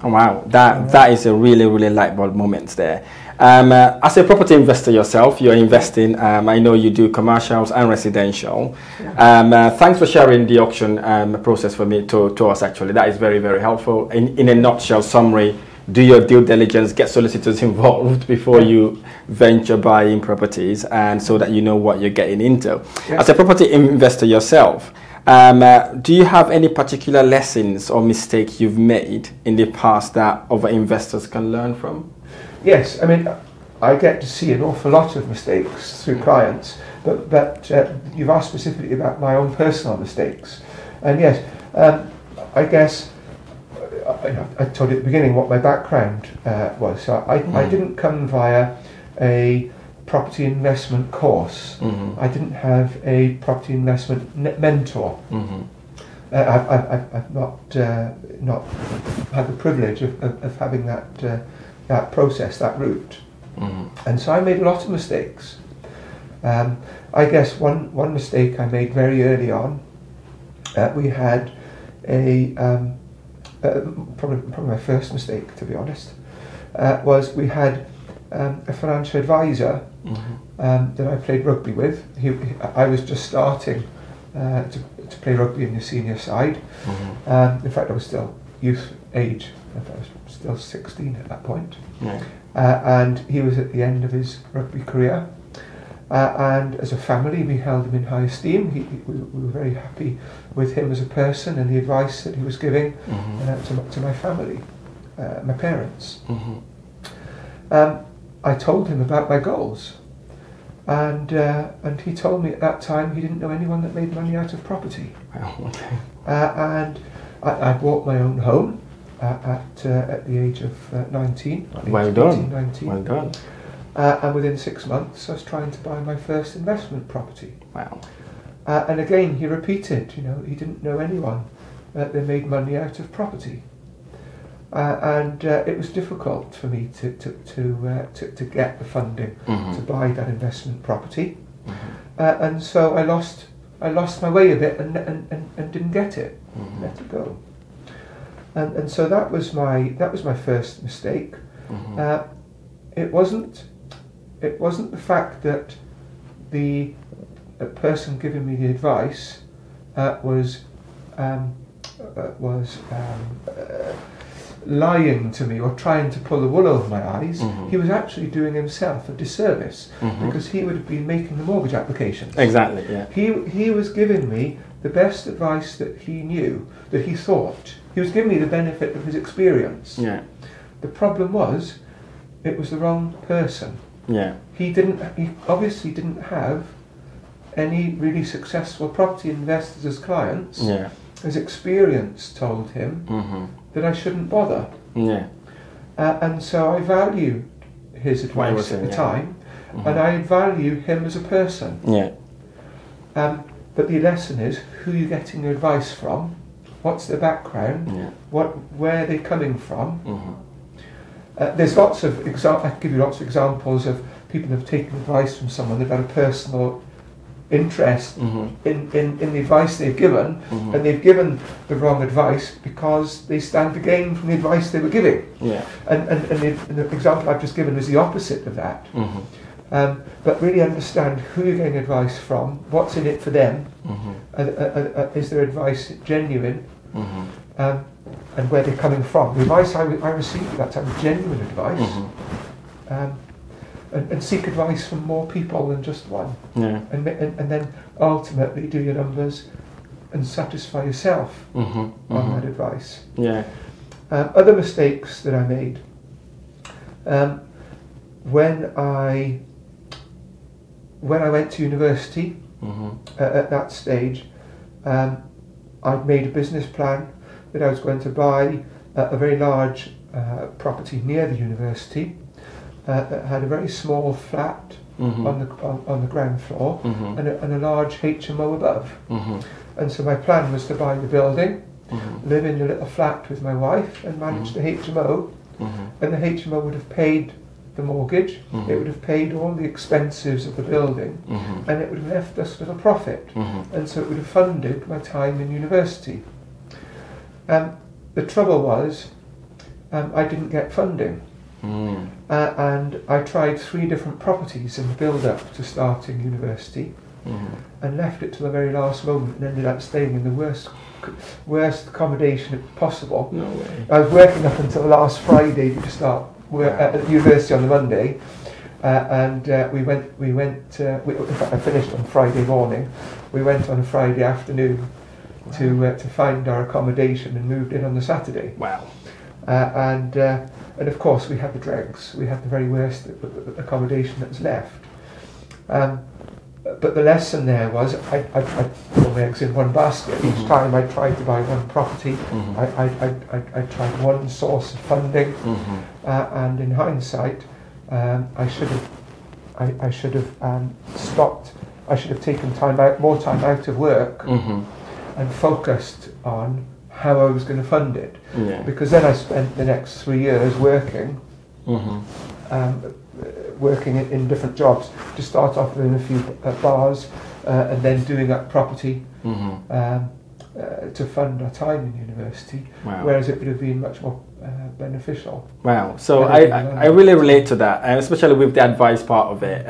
Oh, wow, that is a really, really light bulb moment there. As a property investor yourself, you're investing, I know you do commercials and residential. Yeah. Thanks for sharing the auction process for me to us actually. That is very, very helpful. In a nutshell summary, do your due diligence, get solicitors involved before you venture buying properties, and so that you know what you're getting into. Yes. As a property investor yourself, do you have any particular lessons or mistakes you've made in the past that other investors can learn from? Yes, I mean, I get to see an awful lot of mistakes through clients, but you've asked specifically about my own personal mistakes. And yes, I guess, I told you at the beginning what my background was. So I didn't come via a property investment course. I didn't have a property investment mentor. I've not had the privilege of having that process, that route. And so I made a lot of mistakes. I guess one mistake I made very early on, we had probably my first mistake, to be honest, was we had a financial advisor that I played rugby with. I was just starting to play rugby in the senior side. In fact, I was still youth age. I was still 16 at that point. And he was at the end of his rugby career. And as a family, we held him in high esteem. We were very happy with him as a person and the advice that he was giving to my family, my parents. I told him about my goals, and he told me at that time he didn't know anyone that made money out of property. And I bought my own home at the age of 19. Well done. 19. Well done. And within 6 months, I was trying to buy my first investment property. Wow. And again, he repeated, he didn't know anyone that made money out of property. And it was difficult for me to get the funding to buy that investment property. And so I lost my way a bit and didn't get it. Let it go. And so that was my first mistake. It wasn't the fact that the person giving me the advice was lying to me or trying to pull the wool over my eyes. He was actually doing himself a disservice because he would have been making the mortgage applications. Exactly, yeah. He was giving me the best advice that he knew, that he thought. He was giving me the benefit of his experience. Yeah. The problem was, it was the wrong person. Yeah. He obviously didn't have any really successful property investors as clients. Yeah. His experience told him that I shouldn't bother. Yeah. And so I value his advice at the time, and I value him as a person. Yeah. But the lesson is, who you're getting your advice from, what's their background, where they're coming from. There's lots of I can give you lots of examples of people who have taken advice from someone. They've had a personal interest in the advice they've given, and they've given the wrong advice because they stand to gain from the advice they were giving. Yeah. And the example I've just given is the opposite of that. But really understand who you're getting advice from, what's in it for them, is their advice genuine, and where they're coming from. The advice I received at that time was genuine advice, and seek advice from more people than just one. Yeah. And then ultimately do your numbers and satisfy yourself on that advice. Yeah. Other mistakes that I made, when I went to university, at that stage, I'd made a business plan that I was going to buy a very large property near the university that had a very small flat on the ground floor and a large HMO above. And so my plan was to buy the building, live in a little flat with my wife and manage the HMO, and the HMO would have paid the mortgage, it would have paid all the expenses of the building, and it would have left us with a profit, and so it would have funded my time in university. The trouble was, I didn't get funding, and I tried 3 different properties in the build-up to starting university, and left it to the very last moment, and ended up staying in the worst accommodation possible. No way. I was working up until last Friday to start at the university on the Monday, and in fact I finished on Friday morning. We went on a Friday afternoon to find our accommodation and moved in on the Saturday. Wow. And of course we had the dregs. We had the very worst accommodation that was left. But the lesson there was I put all my eggs in one basket. Each time I tried to buy one property, I tried one source of funding, and in hindsight, I should have stopped. I should have taken more time out of work, and focused on how I was going to fund it. Yeah. Because then I spent the next 3 years working. Working in different jobs, to start off in a few bars, and then doing up property to fund our time in university. Wow. Whereas it would have been much more beneficial. Wow. So I really relate to that, and especially with the advice part of it.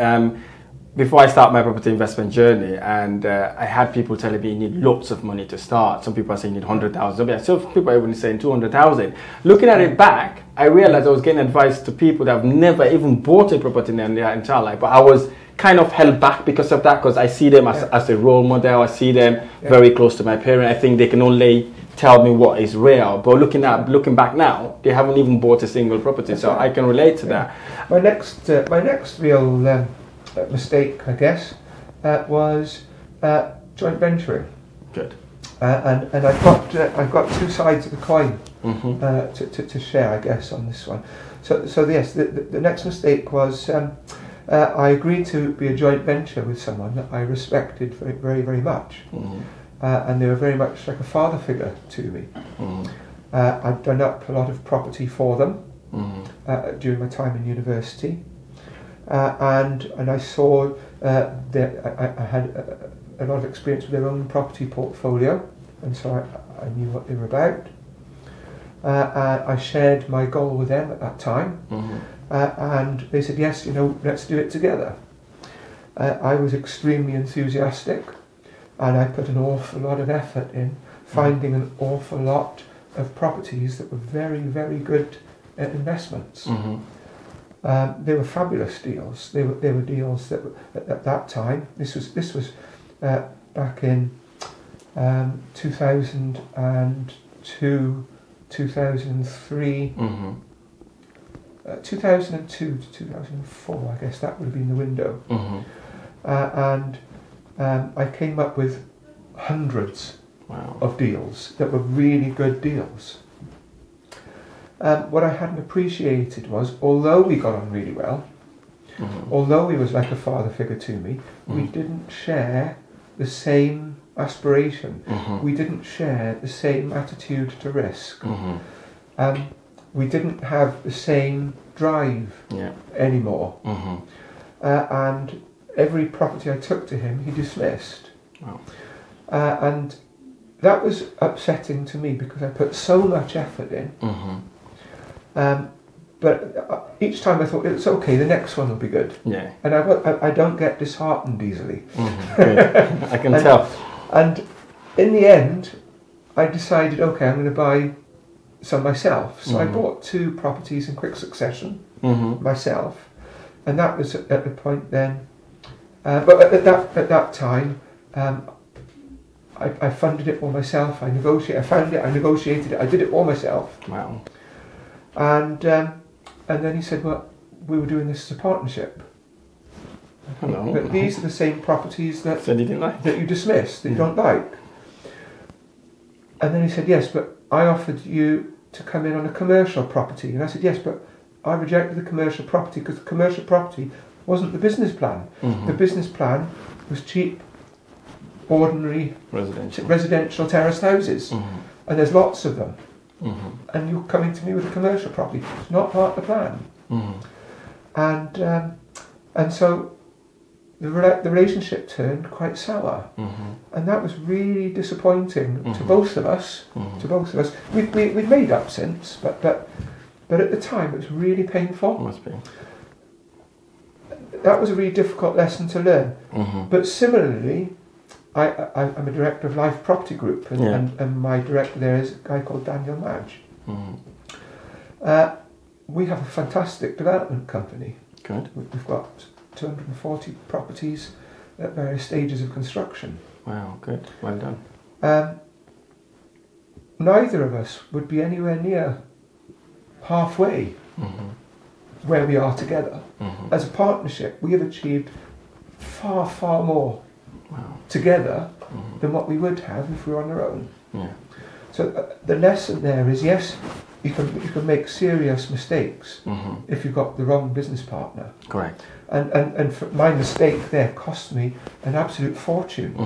Before I start my property investment journey, and I had people telling me you need lots of money to start. Some people are saying you need 100,000. So people are even saying 200,000. Looking at it back, I realized I was getting advice to people that have never even bought a property in their entire life. But I was kind of held back because of that, because I see them as a role model. I see them very close to my parents. I think they can only tell me what is real. But looking back now, they haven't even bought a single property. So I can relate to that. My next real mistake, I guess, was joint venturing. Good. And I've got 2 sides of the coin to share, I guess, on this one. So yes, the next mistake was I agreed to be a joint venture with someone that I respected very, very, very much, and they were very much like a father figure to me. I'd done up a lot of property for them during my time in university. And I saw that I had a lot of experience with their own property portfolio, and so I knew what they were about. I shared my goal with them at that time, and they said, yes, let's do it together. I was extremely enthusiastic, and I put an awful lot of effort in finding an awful lot of properties that were very, very good investments. They were fabulous deals. They were deals that at that time. This was back in 2002, 2003, 2002 to 2004. I guess that would have been the window. And I came up with hundreds of deals that were really good deals. What I hadn't appreciated was, although we got on really well, although he was like a father figure to me, we didn't share the same aspiration. We didn't share the same attitude to risk. We didn't have the same drive anymore. And every property I took to him, he dismissed. And that was upsetting to me because I put so much effort in. But each time I thought, it's okay, the next one will be good. And I don't get disheartened easily. I can tell. And in the end, I decided, okay, I'm going to buy some myself. So I bought 2 properties in quick succession myself. And that was at the point then. But at that time, I funded it all myself. I found it, I negotiated it, I did it all myself. Wow. And then he said, well, we were doing this as a partnership. Hello. But these are the same properties that So you didn't like? that you dismissed, that you don't like. And then he said, yes, but I offered you to come in on a commercial property. And I said, yes, but I rejected the commercial property because the commercial property wasn't the business plan. The business plan was cheap, ordinary residential terraced houses. And there's lots of them. And you're coming to me with a commercial property. It's not part of the plan. And so the relationship turned quite sour. And that was really disappointing to both of us. We've made up since, but at the time it was really painful. Must be. That was a really difficult lesson to learn. But similarly, I'm a director of Life Property Group, and my director there is a guy called Daniel Madge. We have a fantastic development company. Good. We've got 240 properties at various stages of construction. Wow, good. Well done. Neither of us would be anywhere near halfway where we are together. As a partnership, we have achieved far, far more together than what we would have if we were on our own. So the lesson there is, yes, you can make serious mistakes if you've got the wrong business partner. Correct. And my mistake there cost me an absolute fortune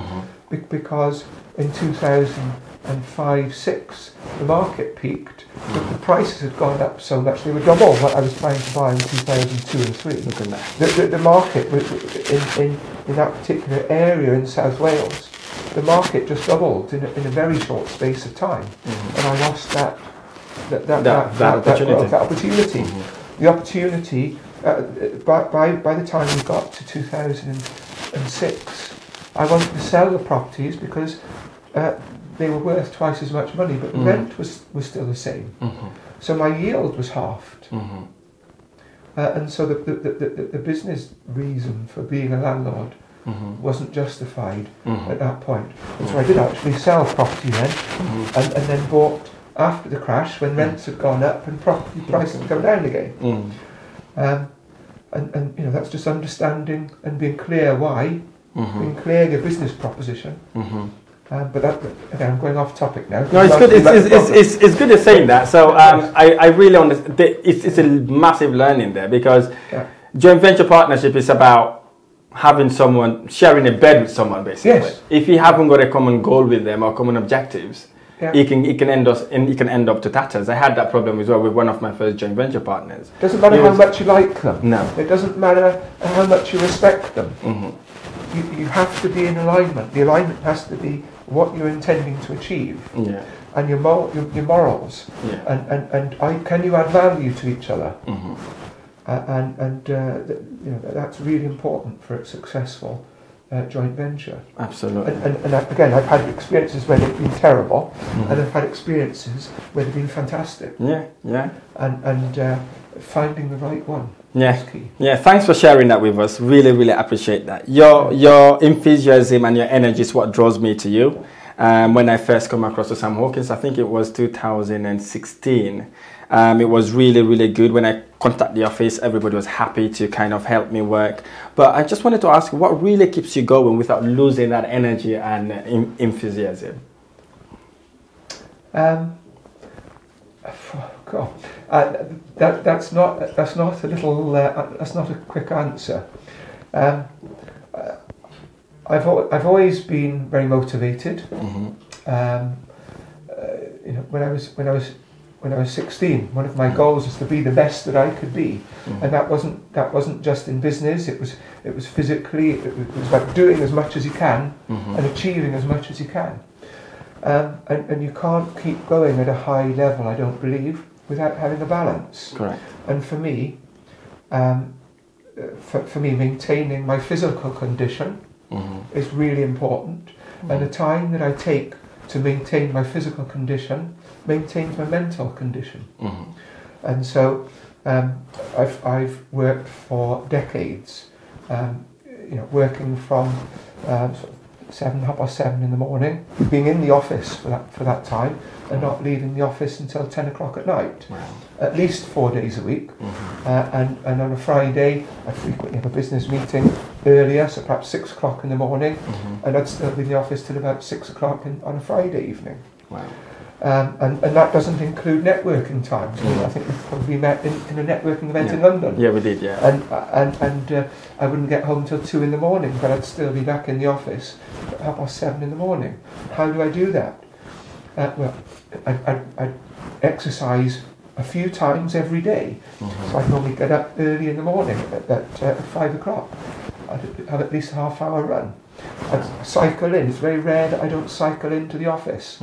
because in 2005-06 the market peaked, but the prices had gone up so much they were double what I was trying to buy in 2002 and 3. Look at that. The market in that particular area in South Wales, the market just doubled in a very short space of time, and I lost that opportunity. The opportunity. By the time we got to 2006, I wanted to sell the properties because they were worth twice as much money, but the rent was still the same. So my yield was halved. And so the business reason for being a landlord wasn't justified at that point. And so I did actually sell property then, and then bought after the crash when rents had gone up and property prices had come down again. And you know, that's just understanding and being clear why, being clear your business proposition. But that, again, I'm going off topic now. No, it's good. It's good you're saying that. So I really understand. It's a massive learning there because joint venture partnership is about having someone sharing a bed with someone, basically. Yes. If you haven't got a common goal with them or common objectives, it can end up to tatters. I had that problem as well with one of my first joint venture partners. Doesn't matter how much you like them. No. It doesn't matter how much you respect them. You have to be in alignment. The alignment has to be what you're intending to achieve, and your morals, and can you add value to each other, and you know, that's really important for a successful joint venture. Absolutely. And again, I've had experiences where they've been terrible, and I've had experiences where they've been fantastic. And finding the right one is key. Thanks for sharing that with us. Really, really appreciate that. Your enthusiasm and your energy is what draws me to you. When I first come across Sam Hawkins, I think it was 2016. It was really, really good. When I contacted the office, everybody was happy to kind of help me work. But I just wanted to ask, what really keeps you going without losing that energy and enthusiasm? That's not a quick answer. I've always been very motivated. You know, when I was 16, one of my goals was to be the best that I could be, and that wasn't just in business. It was physically. It was about doing as much as you can and achieving as much as you can. And you can't keep going at a high level, I don't believe, without having a balance. Correct. And for me, maintaining my physical condition is really important, and the time that I take to maintain my physical condition maintains my mental condition. And so I've worked for decades, you know, working from 7:30 in the morning, being in the office for that time, and not leaving the office until 10 o'clock at night. Wow. At least 4 days a week. And on a Friday, I frequently have a business meeting earlier, so perhaps 6 o'clock in the morning, and I'd still be in the office till about 6 o'clock on a Friday evening. Wow. And that doesn't include networking times. I think we've probably met in a networking event in London. Yeah, we did, yeah. And I wouldn't get home till 2 in the morning, but I'd still be back in the office at 7:30 in the morning. How do I do that? Well, I exercise a few times every day. So I'd normally get up early in the morning at 5 o'clock. I'd have at least a half-hour run. I'd cycle in. It's very rare that I don't cycle into the office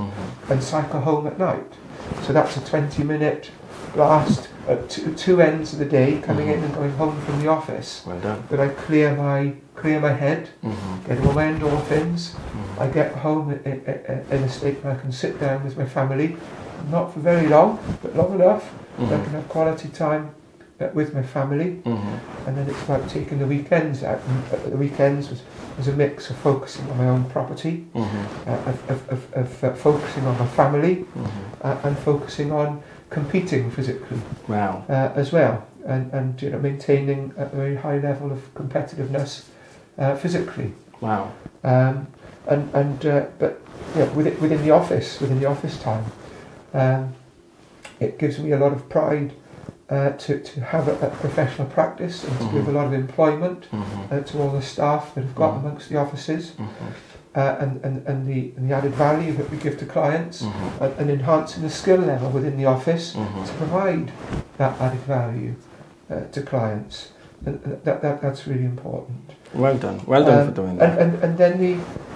and cycle home at night. So that's a 20-minute blast at two ends of the day, coming in and going home from the office. Well done. But I clear my head, get all my endorphins. I get home in a state where I can sit down with my family, not for very long, but long enough that I can have quality time with my family. And then it's about taking the weekends out. And the weekends was a mix of focusing on my own property, of focusing on my family, and focusing on competing physically. Wow. As well, and maintaining a very high level of competitiveness physically. Wow. But within the office time, it gives me a lot of pride to have a professional practice and to give a lot of employment to all the staff that have got amongst the offices, and the added value that we give to clients, and enhancing the skill level within the office to provide that added value to clients. And that's really important. Well done for doing that. And then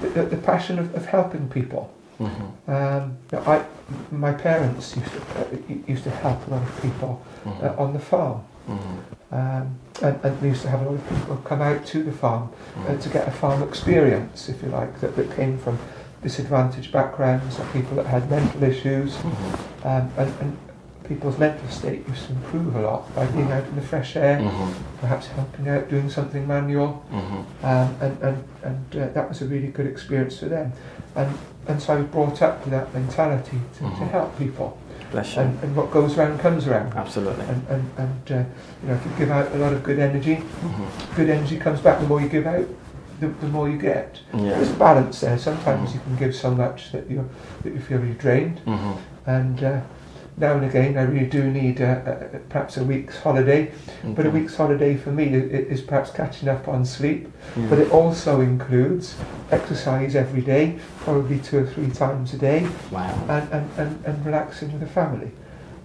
the passion of helping people. My parents used to help a lot of people on the farm, and we used to have a lot of people come out to the farm to get a farm experience, if you like, that came from disadvantaged backgrounds, or people that had mental issues, and people's mental state used to improve a lot by being out in the fresh air, perhaps helping out, doing something manual, and that was a really good experience for them. And so I was brought up with that mentality to help people. Bless you. And what goes around comes around. Absolutely. And if you give out a lot of good energy comes back. The more you give out, the more you get. There's a balance there. Sometimes you can give so much that you feel really drained, and now and again I really do need perhaps a week's holiday. But a week's holiday for me is perhaps catching up on sleep. But it also includes exercise every day, probably 2 or 3 times a day. Wow. And relaxing with the family.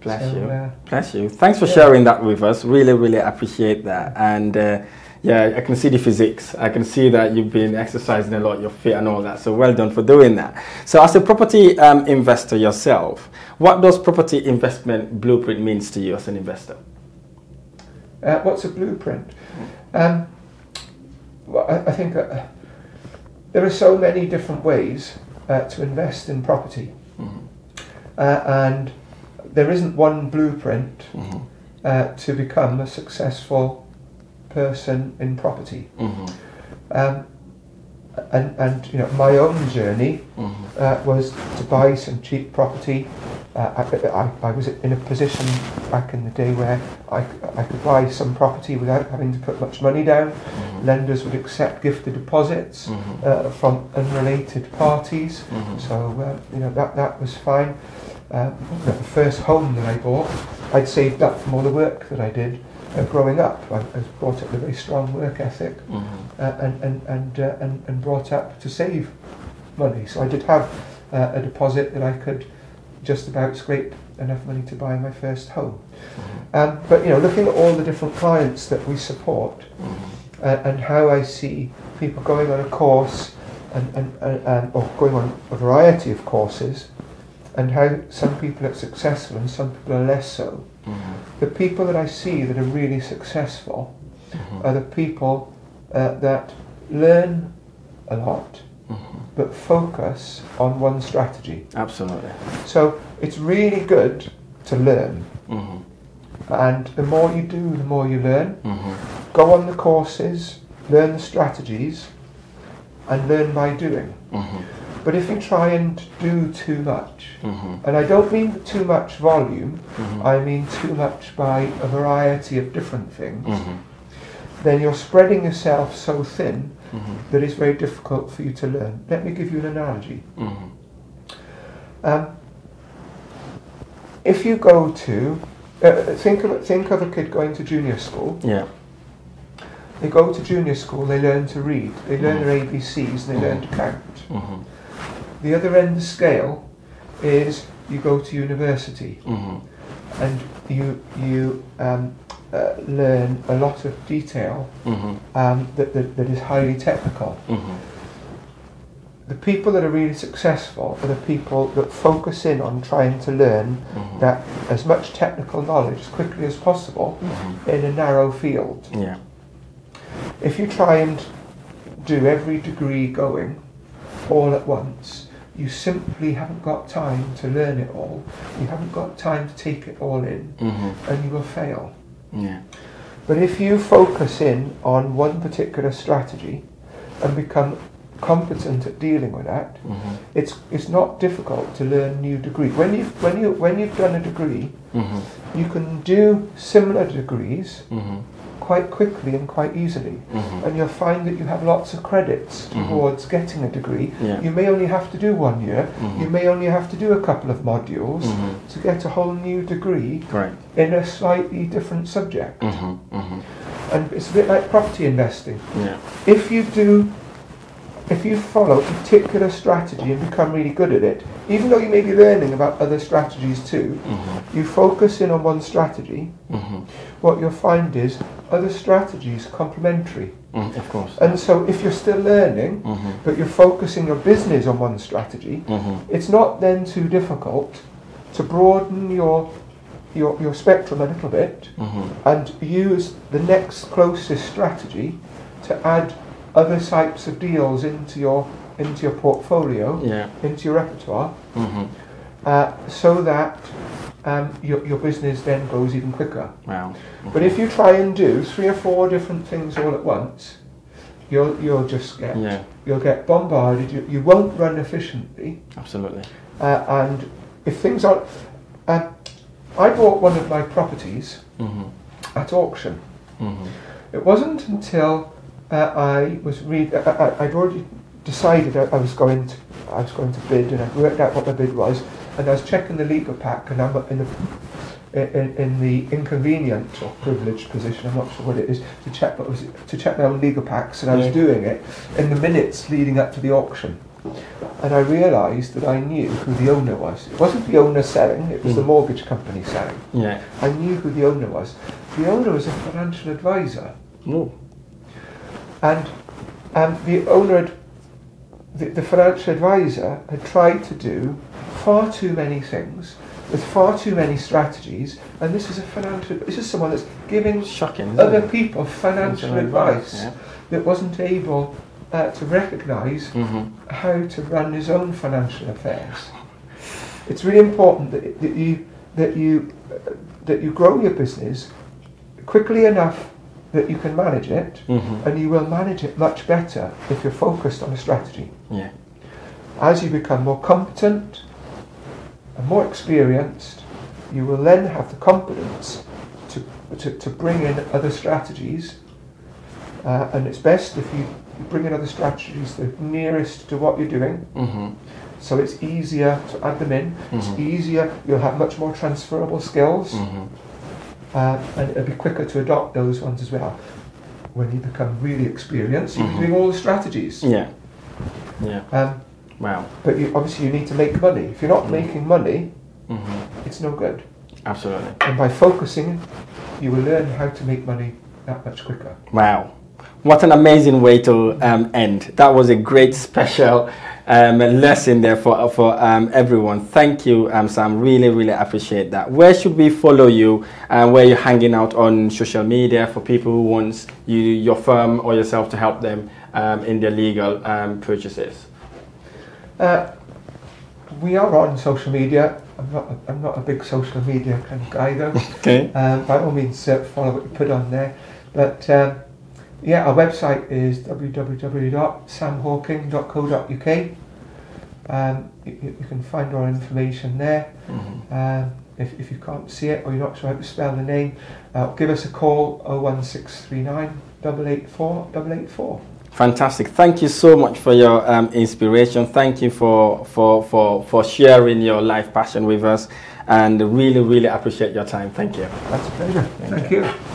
Bless you. Bless you. Thanks for sharing that with us. Really, really appreciate that. And I can see the physiques. I can see that you've been exercising a lot, you're fit and all that. So well done for doing that. So as a property investor yourself, what does property investment blueprint means to you as an investor? What's a blueprint? Well, I think there are so many different ways to invest in property, and there isn't one blueprint to become a successful person in property. And my own journey was to buy some cheap property. I was in a position back in the day where I could buy some property without having to put much money down. Lenders would accept gifted deposits from unrelated parties, so that was fine. The first home that I bought, I'd saved up from all the work that I did growing up. I was brought up with a very strong work ethic, and brought up to save money. So I did have a deposit that I could just about scrape enough money to buy my first home. But looking at all the different clients that we support, and how I see people going on a course or going on a variety of courses, and how some people are successful and some people are less so. The people that I see that are really successful are the people that learn a lot, but focus on one strategy. Absolutely. So it's really good to learn, and the more you do, the more you learn. Go on the courses, learn the strategies, and learn by doing. But if you try and do too much, and I don't mean too much volume, I mean too much by a variety of different things, then you're spreading yourself so thin that it's very difficult for you to learn. Let me give you an analogy. if you go to, think of a kid going to junior school. Yeah. They go to junior school, they learn to read, they learn their ABCs, and they learn to count. Mm-hmm. The other end of the scale is you go to university, and you learn a lot of detail that is highly technical. The people that are really successful are the people that focus in on trying to learn that as much technical knowledge as quickly as possible in a narrow field. Yeah. If you try and do every degree going all at once, you simply haven't got time to learn it all. You haven't got time to take it all in, and you will fail. Yeah. But if you focus in on one particular strategy and become competent at dealing with that, it's not difficult to learn new degree. When you've done a degree, you can do similar degrees quite quickly and quite easily, and you'll find that you have lots of credits towards getting a degree. Yeah. You may only have to do 1 year, you may only have to do a couple of modules to get a whole new degree in a slightly different subject. And it's a bit like property investing. Yeah. If you follow a particular strategy and become really good at it, even though you may be learning about other strategies too, you focus in on one strategy, what you'll find is other strategies complementary. Of course. And so if you're still learning, but you're focusing your business on one strategy, it's not then too difficult to broaden your spectrum a little bit and use the next closest strategy to add other types of deals into your portfolio, into your repertoire, so that your business then goes even quicker. Wow. Okay. But if you try and do 3 or 4 different things all at once, you'll just get bombarded. You won't run efficiently. Absolutely. And if things aren't, I bought one of my properties at auction. It wasn't until I'd already decided I was going to bid, and I'd worked out what my bid was, and I was checking the legal pack, and I'm in the inconvenient or privileged position, I'm not sure what it is, to check my own legal packs, and I was doing it in the minutes leading up to the auction. And I realised that I knew who the owner was. It wasn't the owner selling, it was the mortgage company selling. Yeah. I knew who the owner was. The owner was a financial advisor. Oh. And the owner, the financial advisor, had tried to do far too many things with far too many strategies, and this is someone that's giving other people financial advice that wasn't able to recognise how to run his own financial affairs. It's really important that you grow your business quickly enough that you can manage it, and you will manage it much better if you're focused on a strategy. Yeah. As you become more competent and more experienced, you will then have the confidence to bring in other strategies, and it's best if you bring in other strategies that are nearest to what you're doing, so it's easier to add them in, it's easier, you'll have much more transferable skills, and it'll be quicker to adopt those ones as well. When you become really experienced, you'll be doing all the strategies. Yeah. Yeah. Wow. But obviously you need to make money. If you're not making money, it's no good. Absolutely. And by focusing, you will learn how to make money that much quicker. Wow. What an amazing way to end. That was a great special lesson there for everyone. Thank you, Sam. Really, really appreciate that. Where should we follow you, and where you're hanging out on social media for people who want your firm or yourself to help them in their legal purchases? We are on social media. I'm not a big social media kind of guy though. Okay. By all means, follow what you put on there. But our website is www.samhawking.co.uk. You can find our information there. If you can't see it or you're not sure how to spell the name, give us a call 01639 884 884. Fantastic. Thank you so much for your inspiration. Thank you for sharing your life passion with us. and really, really appreciate your time. Thank you. That's a pleasure. Thank you.